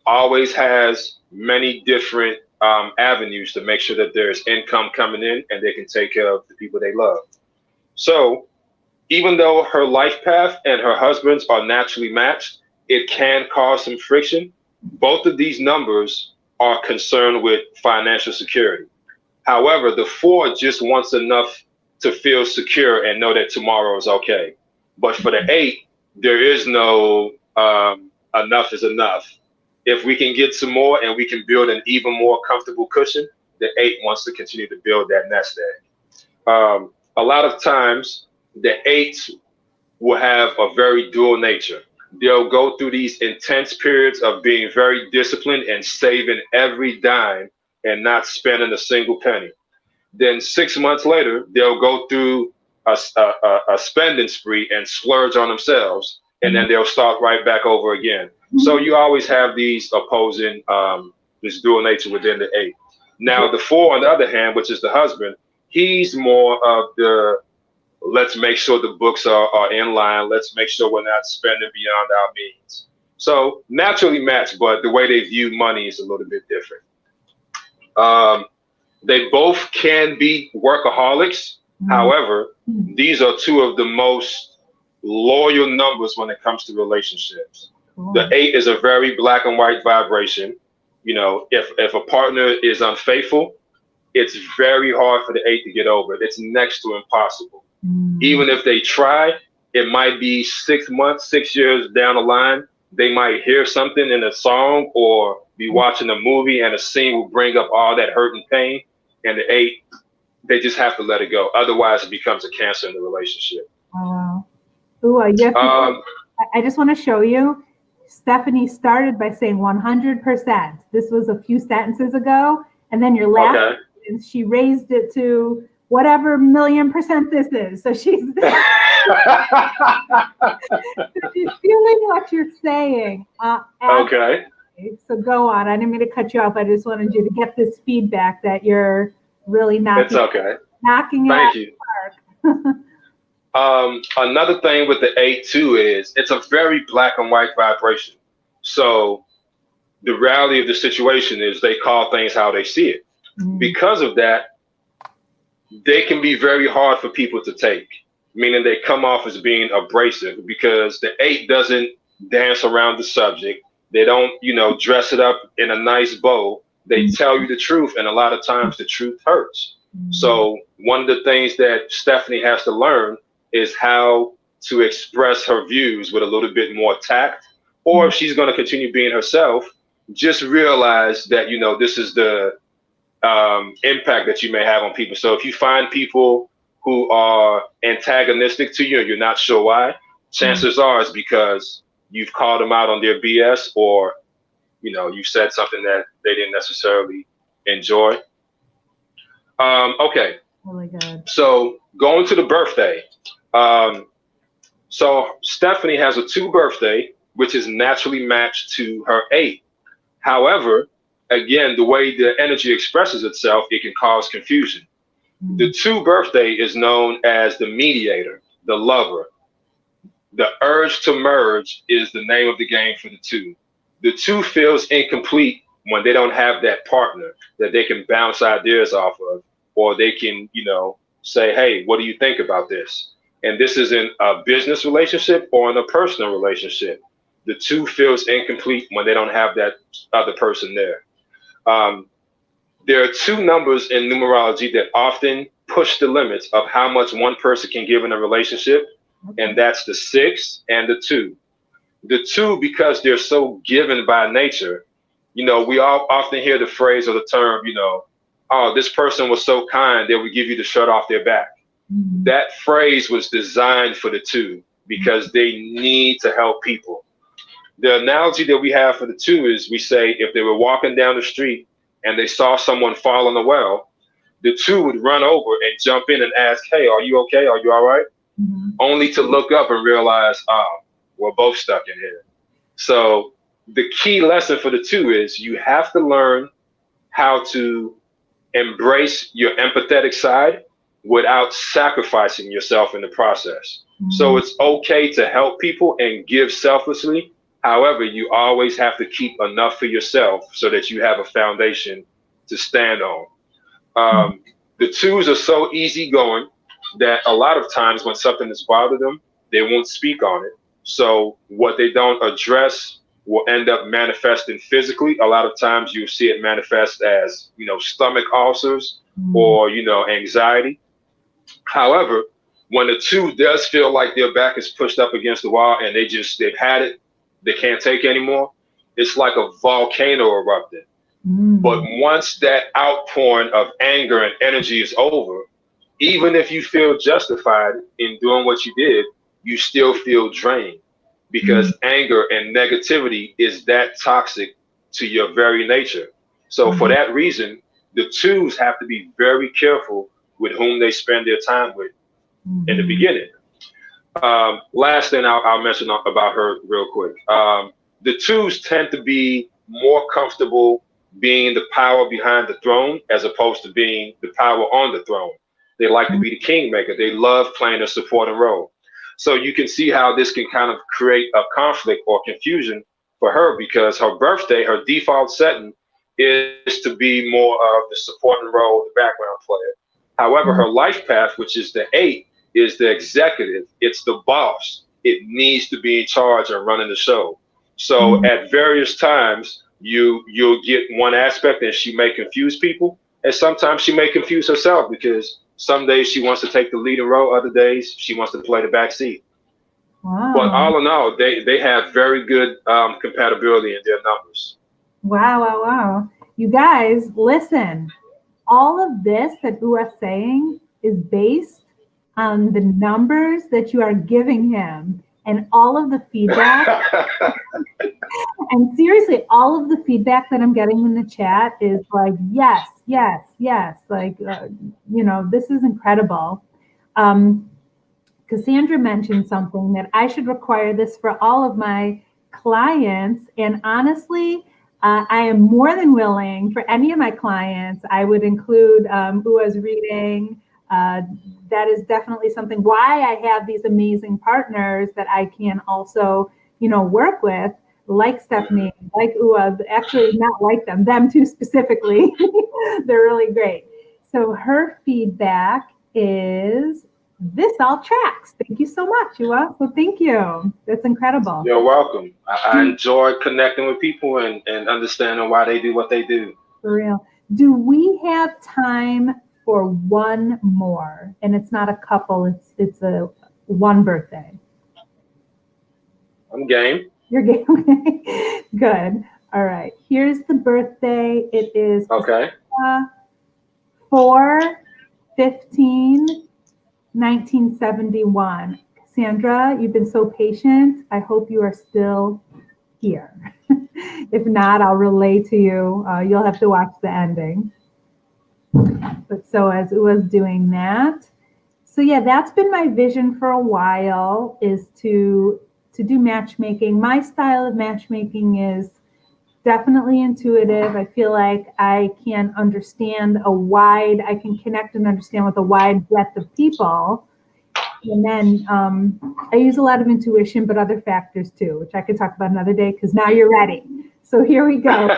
always has many different avenues to make sure that there's income coming in and they can take care of the people they love. So even though her life path and her husband's are naturally matched, it can cause some friction. Both of these numbers are concerned with financial security. However, the 4 just wants enough to feel secure and know that tomorrow is okay. But for the 8, there is no enough is enough. If we can get some more and we can build an even more comfortable cushion, the 8 wants to continue to build that nest egg. A lot of times, the 8 will have a very dual nature. They'll go through these intense periods of being very disciplined and saving every dime and not spending a single penny. Then 6 months later, they'll go through a spending spree and splurge on themselves, and then they'll start right back over again. So you always have these opposing, this dual nature within the 8. Now the 4, on the other hand, which is the husband, he's more of the, let's make sure the books are in line. Let's make sure we're not spending beyond our means. So naturally matched, but the way they view money is a little bit different. They both can be workaholics. However, these are 2 of the most loyal numbers when it comes to relationships. The 8 is a very black and white vibration. You know, if a partner is unfaithful, it's very hard for the 8 to get over it. It's next to impossible. Even if they try, it might be 6 months, 6 years down the line. They might hear something in a song or be watching a movie, and a scene will bring up all that hurt and pain. And the 8, they just have to let it go. Otherwise, it becomes a cancer in the relationship. Oh, wow. I just want to show you. Stephanie started by saying 100%. This was a few sentences ago. And then your last sentence, she raised it to whatever $1,000,000% this is. So she's feeling what you're saying. Okay. So go on. I didn't mean to cut you off. I just wanted you to get this feedback that you're really knocking it Thank you. out of the park. Another thing with the 8 too is it's a very black and white vibration. So the reality of the situation is they call things how they see it. Because of that, they can be very hard for people to take, meaning they come off as being abrasive because the 8 doesn't dance around the subject. They don't, dress it up in a nice bow. They tell you the truth, and a lot of times the truth hurts. So one of the things that Stephanie has to learn is how to express her views with a little bit more tact, or if she's going to continue being herself, just realize that, this is the impact that you may have on people. So if you find people who are antagonistic to you and you're not sure why, chances are it's because you've called them out on their BS, or, you said something that they didn't necessarily enjoy. Okay. Really good. So going to the birthday. So Stephanie has a 2 birthday, which is naturally matched to her 8. However, again, the way the energy expresses itself, it can cause confusion. The 2 birthday is known as the mediator, the lover. The urge to merge is the name of the game for the 2. The 2 feels incomplete when they don't have that partner that they can bounce ideas off of, or they can, say, hey, what do you think about this? And this is in a business relationship or in a personal relationship. The 2 feels incomplete when they don't have that other person there. There are 2 numbers in numerology that often push the limits of how much one person can give in a relationship, and that's the 6 and the 2. The 2, because they're so given by nature, we all often hear the phrase or the term, oh, this person was so kind, they would give you the shirt off their back. That phrase was designed for the 2 because they need to help people. The analogy that we have for the 2 is we say if they were walking down the street and they saw someone fall in the well, the 2 would run over and jump in and ask, hey, are you okay? Are you all right? Only to look up and realize, we're both stuck in here. So the key lesson for the 2 is you have to learn how to embrace your empathetic side without sacrificing yourself in the process. So it's okay to help people and give selflessly. However, you always have to keep enough for yourself so that you have a foundation to stand on. The 2s are so easygoing that a lot of times when something has bothered them, they won't speak on it. So what they don't address will end up manifesting physically. A lot of times you see it manifest as, stomach ulcers or, anxiety. However, when the 2 does feel like their back is pushed up against the wall and they've had it, they can't take anymore, it's like a volcano erupting. But once that outpouring of anger and energy is over, even if you feel justified in doing what you did, you still feel drained because anger and negativity is that toxic to your very nature. So for that reason, the 2s have to be very careful with whom they spend their time with. in the beginning. Last thing I'll mention about her real quick. The twos tend to be more comfortable being the power behind the throne as opposed to being the power on the throne. They like to be the kingmaker. They love playing a supporting role. So you can see how this can kind of create a conflict or confusion for her, because her birthday, her default setting is to be more of the supporting role, the background player. However, her life path, which is the 8, is the executive. It's the boss. It needs to be in charge and running the show. So at various times, you'll get one aspect and she may confuse people. And sometimes she may confuse herself, because some days she wants to take the leading role, other days she wants to play the back seat. Wow. But all in all, they have very good compatibility in their numbers. Wow, wow, wow. You guys, listen. All of this that Uwa's saying is based on the numbers that you are giving him and all of the feedback. And seriously, all of the feedback that I'm getting in the chat is like, yes, yes, yes. Like, this is incredible. Cassandra mentioned something that I should require this for all of my clients. And honestly, I am more than willing for any of my clients. I would include Uwa's reading. That is definitely something why I have these amazing partners that I can also, work with, like Stephanie, like Uwa, actually not like them two specifically. They're really great. So her feedback is, this all tracks. Thank you so much, Uwa. So thank you. That's incredible. You're welcome. I enjoy connecting with people and understanding why they do what they do. For real. Do we have time for one more? And it's not a couple, it's a one birthday. I'm game. You're game. Okay. Good. All right. Here's the birthday. It is 4/15/1971. Cassandra, you've been so patient. I hope you are still here. If not, I'll relay to you. You'll have to watch the ending. But so as Uwa's doing that, so yeah, that's been my vision for a while, is to do matchmaking. My style of matchmaking is definitely intuitive. I feel like I can understand I can connect and understand with a wide breadth of people. And then I use a lot of intuition, but other factors too, which I could talk about another day, because now you're ready. So here we go.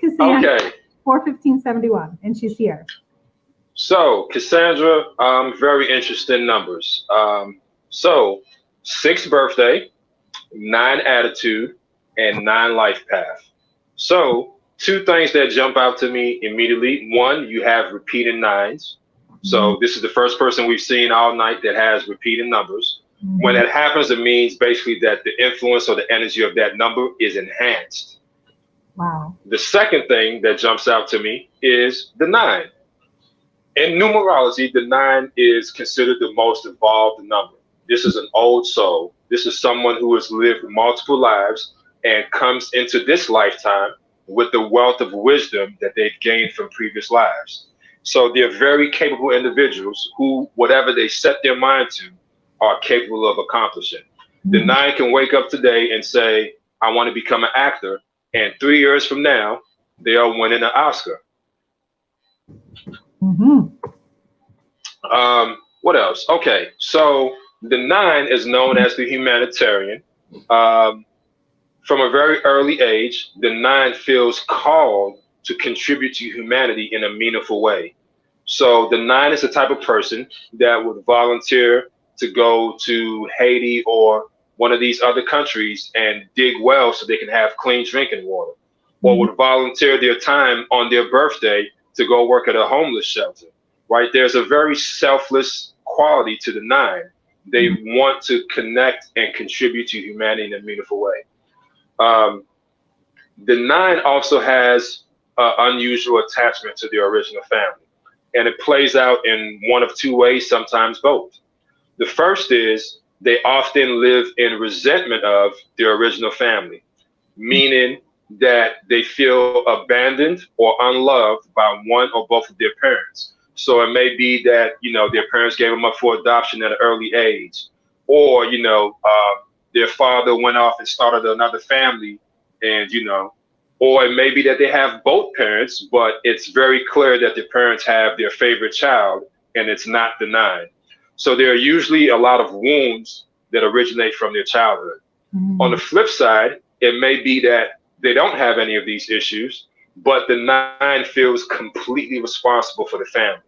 Cassandra, okay. 4/15/71, and she's here. So Cassandra, very interesting numbers. So 6 birthday, 9 attitude, and 9 life path. So 2 things that jump out to me immediately. 1, you have repeating 9s. So this is the first person we've seen all night that has repeating numbers. When that happens, it means basically that the influence or the energy of that number is enhanced. Wow. The second thing that jumps out to me is the 9. In numerology, the 9 is considered the most evolved number. This is an old soul. This is someone who has lived multiple lives and comes into this lifetime with the wealth of wisdom that they've gained from previous lives. So they're very capable individuals who, whatever they set their mind to, are capable of accomplishing. The 9 can wake up today and say, I want to become an actor. And 3 years from now, they are winning an Oscar. What else? Okay, so the 9 is known as the humanitarian. From a very early age, the 9 feels called to contribute to humanity in a meaningful way. So the 9 is the type of person that would volunteer to go to Haiti or one of these other countries and dig wells so they can have clean drinking water, or would volunteer their time on their birthday to go work at a homeless shelter, right? There's a very selfless quality to the 9. They want to connect and contribute to humanity in a meaningful way. The 9 also has unusual attachment to their original family, and it plays out in one of 2 ways, sometimes both. The first is they often live in resentment of their original family, meaning that they feel abandoned or unloved by one or both of their parents. So it may be that, their parents gave them up for adoption at an early age, or, their father went off and started another family, and, or it may be that they have both parents, but it's very clear that the parents have their favorite child and it's not the 9. So there are usually a lot of wounds that originate from their childhood. On the flip side, it may be that they don't have any of these issues, but the 9 feels completely responsible for the family,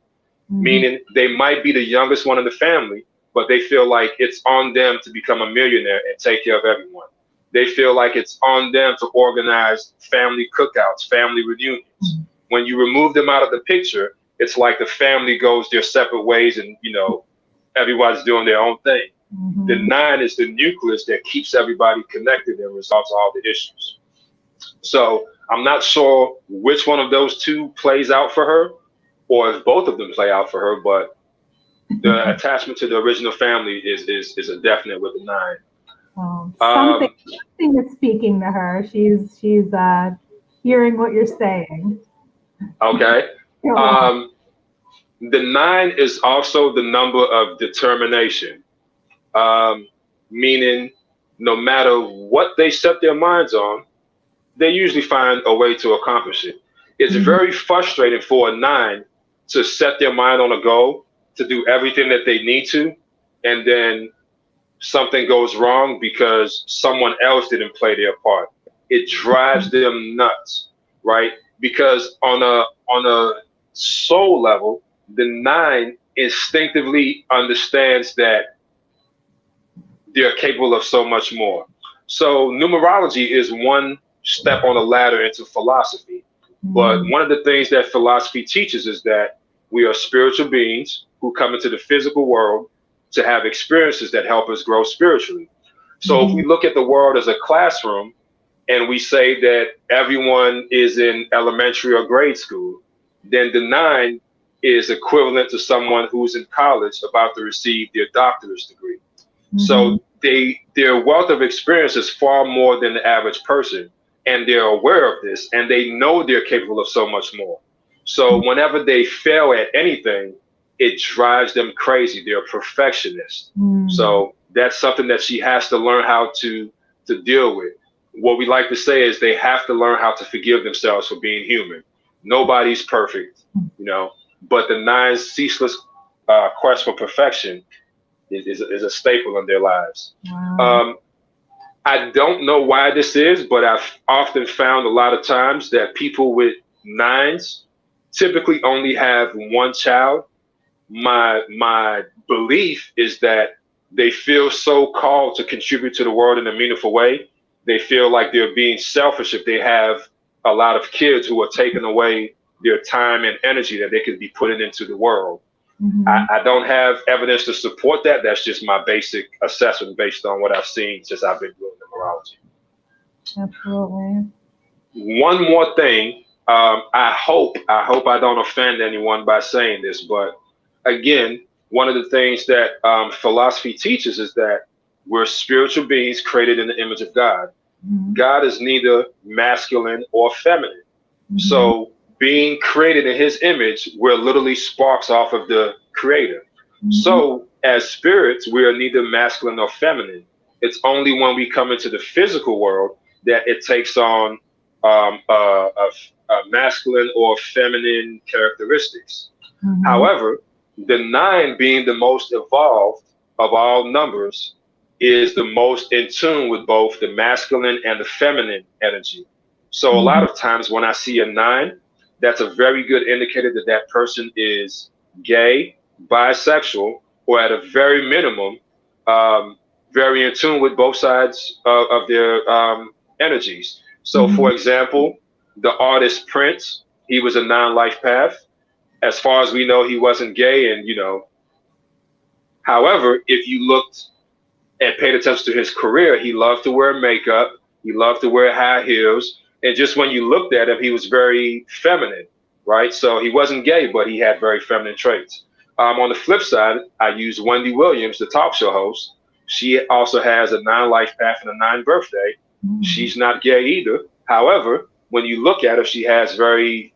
meaning they might be the youngest one in the family, but they feel like it's on them to become a millionaire and take care of everyone. They feel like it's on them to organize family cookouts, family reunions. When you remove them out of the picture, it's like the family goes their separate ways and, everybody's doing their own thing. The 9 is the nucleus that keeps everybody connected and resolves all the issues. So I'm not sure which one of those two plays out for her, or if both of them play out for her, but the attachment to the original family is a definite with the 9. Something is speaking to her. She's hearing what you're saying. Okay. The 9 is also the number of determination, meaning no matter what they set their minds on, they usually find a way to accomplish it. It's very frustrating for a 9 to set their mind on a goal, to do everything that they need to, and then something goes wrong because someone else didn't play their part. It drives them nuts, right? Because on a soul level, the 9 instinctively understands that they're capable of so much more. So numerology is one step on the ladder into philosophy. But one of the things that philosophy teaches is that we are spiritual beings who come into the physical world to have experiences that help us grow spiritually. So if we look at the world as a classroom and we say that everyone is in elementary or grade school, then the 9 is equivalent to someone who's in college about to receive their doctorate degree. So their wealth of experience is far more than the average person, and they're aware of this, and they know they're capable of so much more. So whenever they fail at anything, it drives them crazy. They're perfectionists. So that's something that she has to learn how to deal with. What we like to say is they have to learn how to forgive themselves for being human. Nobody's perfect, but the 9's ceaseless quest for perfection is a staple in their lives. Wow. I don't know why this is, but I've often found a lot of times that people with 9s typically only have one child. My belief is that they feel so called to contribute to the world in a meaningful way. They feel like they're being selfish if they have a lot of kids who are taking away their time and energy that they could be putting into the world. I don't have evidence to support that. That's just my basic assessment based on what I've seen since I've been doing numerology. Absolutely. One more thing. I hope I don't offend anyone by saying this, but again, one of the things that philosophy teaches is that we're spiritual beings created in the image of God. God is neither masculine or feminine. So being created in his image, we're literally sparks off of the creator. So as spirits, we are neither masculine nor feminine. It's only when we come into the physical world that it takes on a masculine or feminine characteristics. However, the 9 being the most evolved of all numbers is the most in tune with both the masculine and the feminine energy. So a lot of times when I see a 9, that's a very good indicator that that person is gay, bisexual, or at a very minimum, very in tune with both sides of their energies. So for example, the artist Prince, he was a 9 life path. As far as we know, he wasn't gay, and however, if you looked and paid attention to his career, he loved to wear makeup, he loved to wear high heels, and just when you looked at him, he was very feminine, right? So he wasn't gay, but he had very feminine traits. On the flip side, I use Wendy Williams, the talk show host. She also has a 9 life path and a 9 birthday. She's not gay either. However, when you look at her, she has very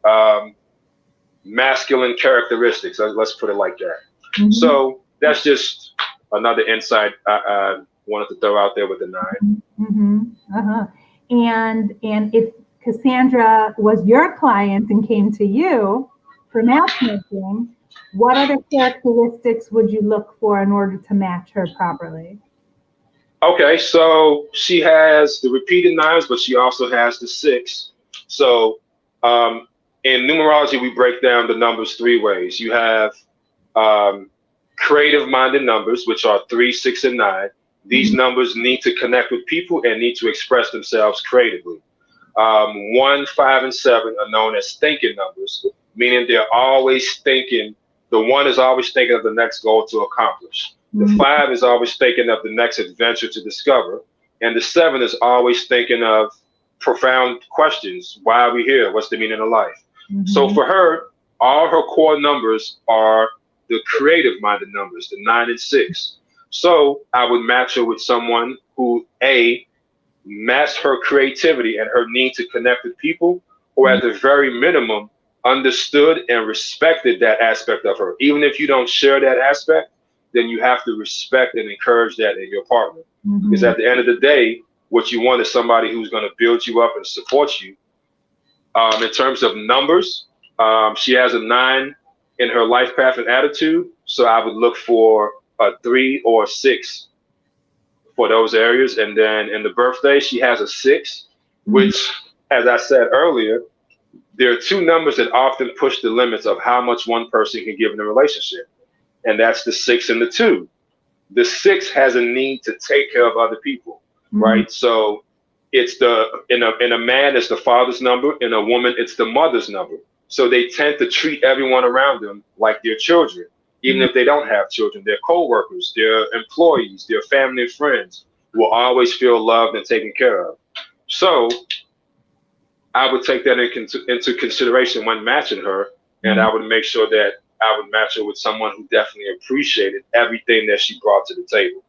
masculine characteristics. Let's put it like that. Mm-hmm. So that's just another insight I wanted to throw out there with the 9. Mm-hmm. Uh-huh. And if Cassandra was your client and came to you for matchmaking, what other characteristics would you look for in order to match her properly? Okay, so she has the repeated 9s, but she also has the 6. So in numerology, we break down the numbers 3 ways. You have creative-minded numbers, which are 3, 6, and 9. These numbers need to connect with people and need to express themselves creatively. 1, 5, and 7 are known as thinking numbers, meaning they're always thinking. The 1 is always thinking of the next goal to accomplish. The 5 is always thinking of the next adventure to discover. And the 7 is always thinking of profound questions. Why are we here? What's the meaning of life? So for her, all her core numbers are the creative-minded numbers, the 9 and 6. So I would match her with someone who, A, matched her creativity and her need to connect with people, or at the very minimum, understood and respected that aspect of her. Even if you don't share that aspect, then you have to respect and encourage that in your partner. Because at the end of the day, what you want is somebody who's going to build you up and support you. In terms of numbers, she has a 9 in her life path and attitude. So I would look for a 3 or a 6 for those areas. And then in the birthday, she has a 6, which, as I said earlier, there are 2 numbers that often push the limits of how much one person can give in a relationship. And that's the 6 and the 2. The 6 has a need to take care of other people, right? So it's in a man, it's the father's number. In a woman, it's the mother's number. So they tend to treat everyone around them like their children, even if they don't have children. Their co-workers, their employees, their family and friends will always feel loved and taken care of. So I would take that into consideration when matching her, and I would make sure that I would match her with someone who definitely appreciated everything that she brought to the table.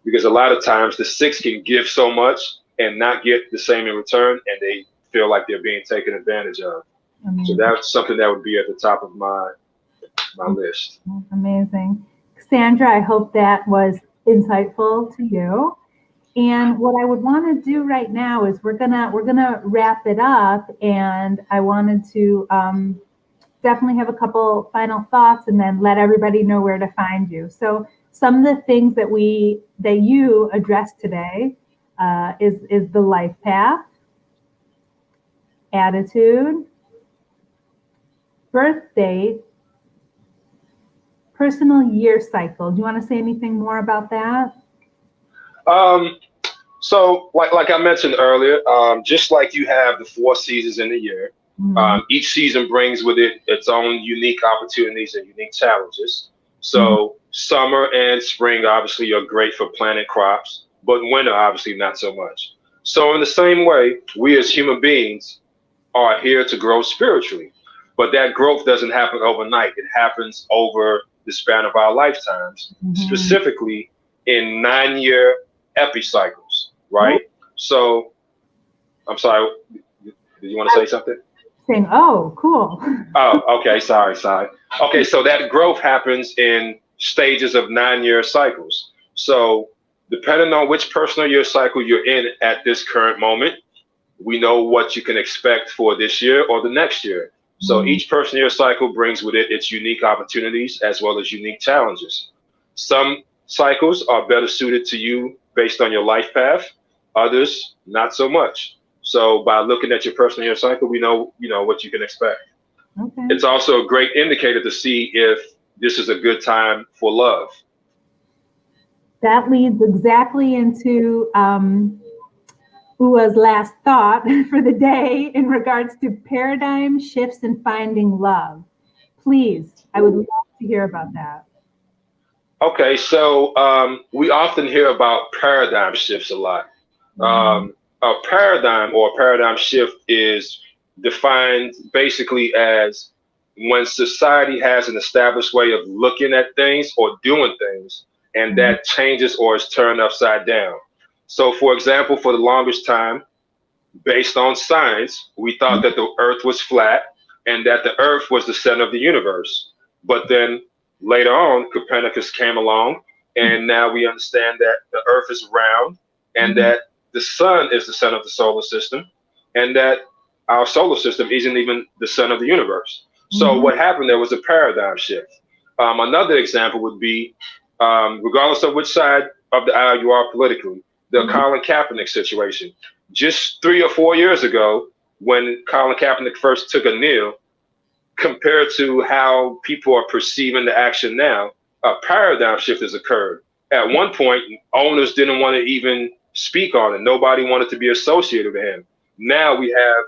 Because a lot of times the 6 can give so much and not get the same in return, and they feel like they're being taken advantage of. So that's something that would be at the top of my list. Amazing. Cassandra, I hope that was insightful to you. And what I would want to do right now is we're gonna wrap it up, and I wanted to definitely have a couple final thoughts and then let everybody know where to find you. So some of the things that you addressed today is the life path, attitude, birth date, personal year cycle. Do you want to say anything more about that? So like I mentioned earlier, just like you have the 4 seasons in the year, each season brings with it its own unique opportunities and unique challenges. So summer and spring obviously are great for planting crops, but winter obviously not so much. So in the same way, we as human beings are here to grow spiritually, but that growth doesn't happen overnight. It happens over the span of our lifetimes, specifically in 9-year epicycles, right? So, I'm sorry, did you want to say something? Saying, oh, cool. Oh, okay, sorry. Okay, so that growth happens in stages of 9-year cycles. So depending on which personal year cycle you're in at this current moment, we know what you can expect for this year or the next year. So each personal year cycle brings with it its unique opportunities as well as unique challenges. Some cycles are better suited to you based on your life path, others not so much. So by looking at your personal year cycle, we know what you can expect. Okay. It's also a great indicator to see if this is a good time for love. That leads exactly into Uwa's last thought for the day in regards to paradigm shifts and finding love. Please, I would love to hear about that. Okay, so we often hear about paradigm shifts a lot. A paradigm or a paradigm shift is defined basically as when society has an established way of looking at things or doing things, and that changes or is turned upside down. So, for example, for the longest time, based on science, we thought that the earth was flat, and that the Earth was the center of the universe. But then later on, Copernicus came along, and now we understand that the Earth is round, and that the sun is the center of the solar system, and that our solar system isn't even the center of the universe. So what happened there was a paradigm shift. Another example would be, regardless of which side of the aisle you are politically, the Colin Kaepernick situation. Just 3 or 4 years ago, when Colin Kaepernick first took a kneel, compared to how people are perceiving the action now, a paradigm shift has occurred. At one point, owners didn't want to even speak on it. Nobody wanted to be associated with him. Now we have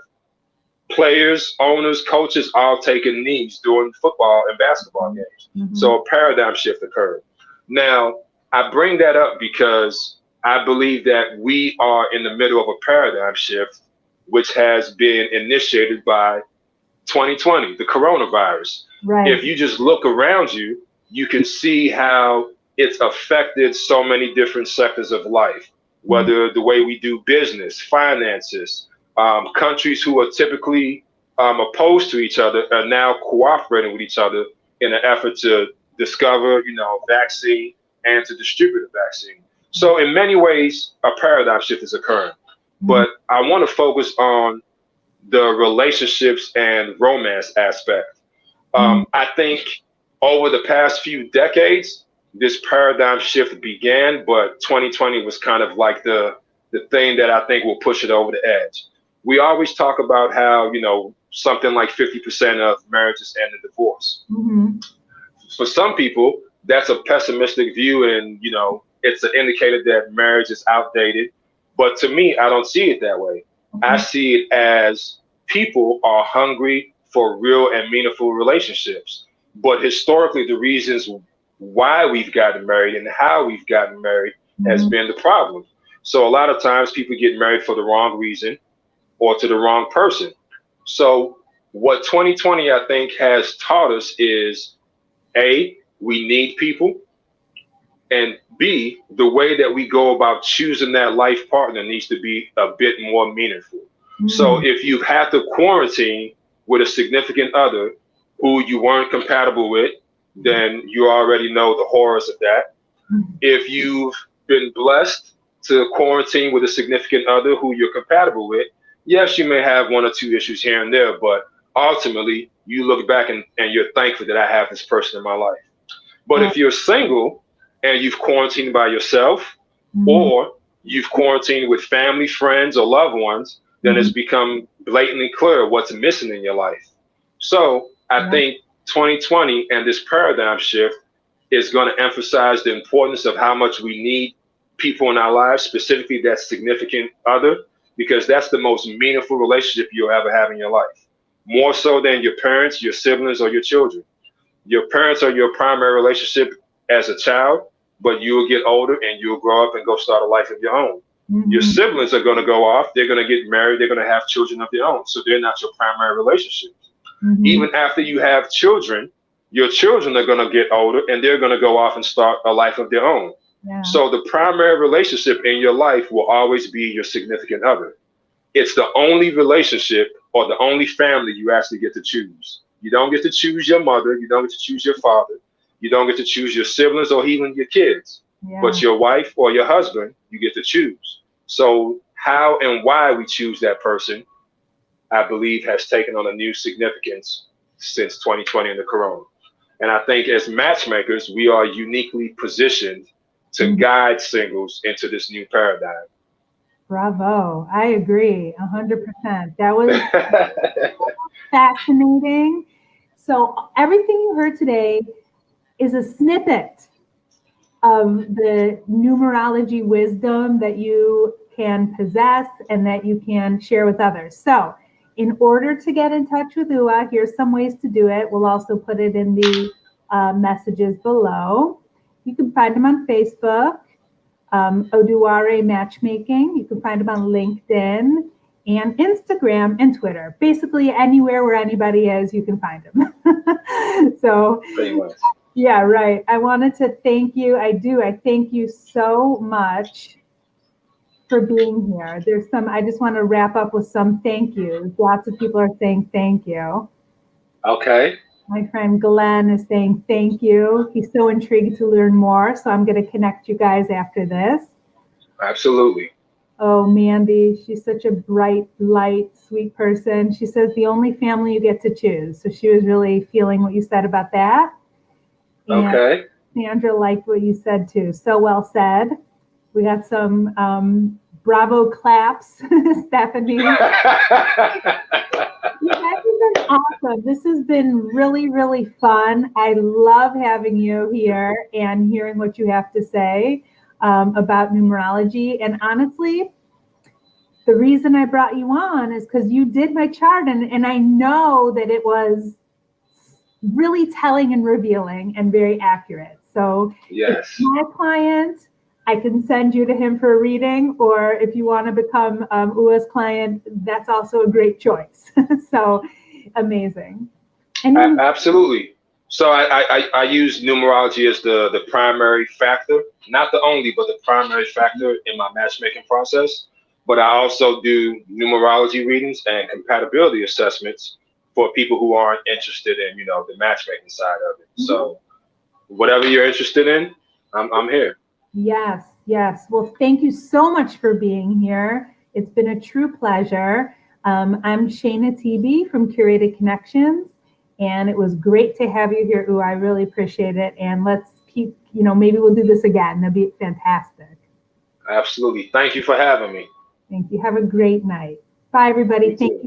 players, owners, coaches all taking knees during football and basketball games. So a paradigm shift occurred. Now, I bring that up because I believe that we are in the middle of a paradigm shift, which has been initiated by 2020, the coronavirus. Right. If you just look around you, you can see how it's affected so many different sectors of life, whether the way we do business, finances, countries who are typically opposed to each other are now cooperating with each other in an effort to discover, vaccine and to distribute a vaccine. So in many ways, a paradigm shift is occurring. But I want to focus on the relationships and romance aspect. I think over the past few decades, this paradigm shift began, but 2020 was kind of like the thing that I think will push it over the edge. We always talk about how, something like 50% of marriages end in divorce. For some people, that's a pessimistic view, and, it's an indicator that marriage is outdated. But to me, I don't see it that way. I see it as people are hungry for real and meaningful relationships. But historically, the reasons why we've gotten married and how we've gotten married has been the problem. So a lot of times people get married for the wrong reason or to the wrong person. So what 2020, I think, has taught us is, A, we need people, and B, the way that we go about choosing that life partner needs to be a bit more meaningful. So if you've had to quarantine with a significant other who you weren't compatible with, then you already know the horrors of that. If you've been blessed to quarantine with a significant other who you're compatible with, yes, you may have 1 or 2 issues here and there, but ultimately you look back and you're thankful that I have this person in my life. But if you're single and you've quarantined by yourself, or you've quarantined with family, friends, or loved ones, then it's become blatantly clear what's missing in your life. So I think 2020 and this paradigm shift is going to emphasize the importance of how much we need people in our lives, specifically that significant other, because that's the most meaningful relationship you'll ever have in your life. More so than your parents, your siblings, or your children. Your parents are your primary relationship as a child, but you'll get older and you'll grow up and go start a life of your own. Your siblings are going to go off, they're going to get married, they're going to have children of their own, so they're not your primary relationship. Even after you have children, your children are going to get older and they're going to go off and start a life of their own. So the primary relationship in your life will always be your significant other. It's the only relationship or the only family you actually get to choose. You don't get to choose your mother, you don't get to choose your father, you don't get to choose your siblings or even your kids. But your wife or your husband, you get to choose. So how and why we choose that person, I believe, has taken on a new significance since 2020 and the corona. And I think as matchmakers, we are uniquely positioned to guide singles into this new paradigm. Bravo. I agree 100%. That was fascinating. So everything you heard today is a snippet of the numerology wisdom that you can possess and that you can share with others. So in order to get in touch with Uwa, here's some ways to do it. We'll also put it in the messages below. You can find him on Facebook, Oduware Matchmaking. You can find him on LinkedIn and Instagram and Twitter. Basically anywhere where anybody is, you can find him. So yeah, right. I wanted to thank you. I thank you so much for being here. I just want to wrap up with some thank yous. Lots of people are saying thank you. Okay. My friend Glenn is saying thank you. He's so intrigued to learn more, so I'm going to connect you guys after this. Absolutely. Oh, Mandy, she's such a bright, light, sweet person. She says the only family you get to choose. So she was really feeling what you said about that. And Okay. Sandra liked what you said too. So well said. We got some bravo claps, Stephanie. You guys have been awesome. This has been really, really fun. I love having you here and hearing what you have to say about numerology. And honestly, the reason I brought you on is because you did my chart, and I know that it was really telling and revealing and very accurate. So yes. if my client, I can send you to him for a reading, or if you want to become Uwa's client, that's also a great choice. So amazing. Absolutely. So I use numerology as the primary factor, not the only, but the primary factor in my matchmaking process. But I also do numerology readings and compatibility assessments for people who aren't interested in, the matchmaking side of it. So whatever you're interested in, I'm here. Yes, yes. Well, thank you so much for being here. It's been a true pleasure. I'm Shana TB from Curated Connections, and it was great to have you here, Uwa. I really appreciate it. And let's keep, maybe we'll do this again. That'd be fantastic. Absolutely. Thank you for having me. Thank you. Have a great night. Bye, everybody. Thank you.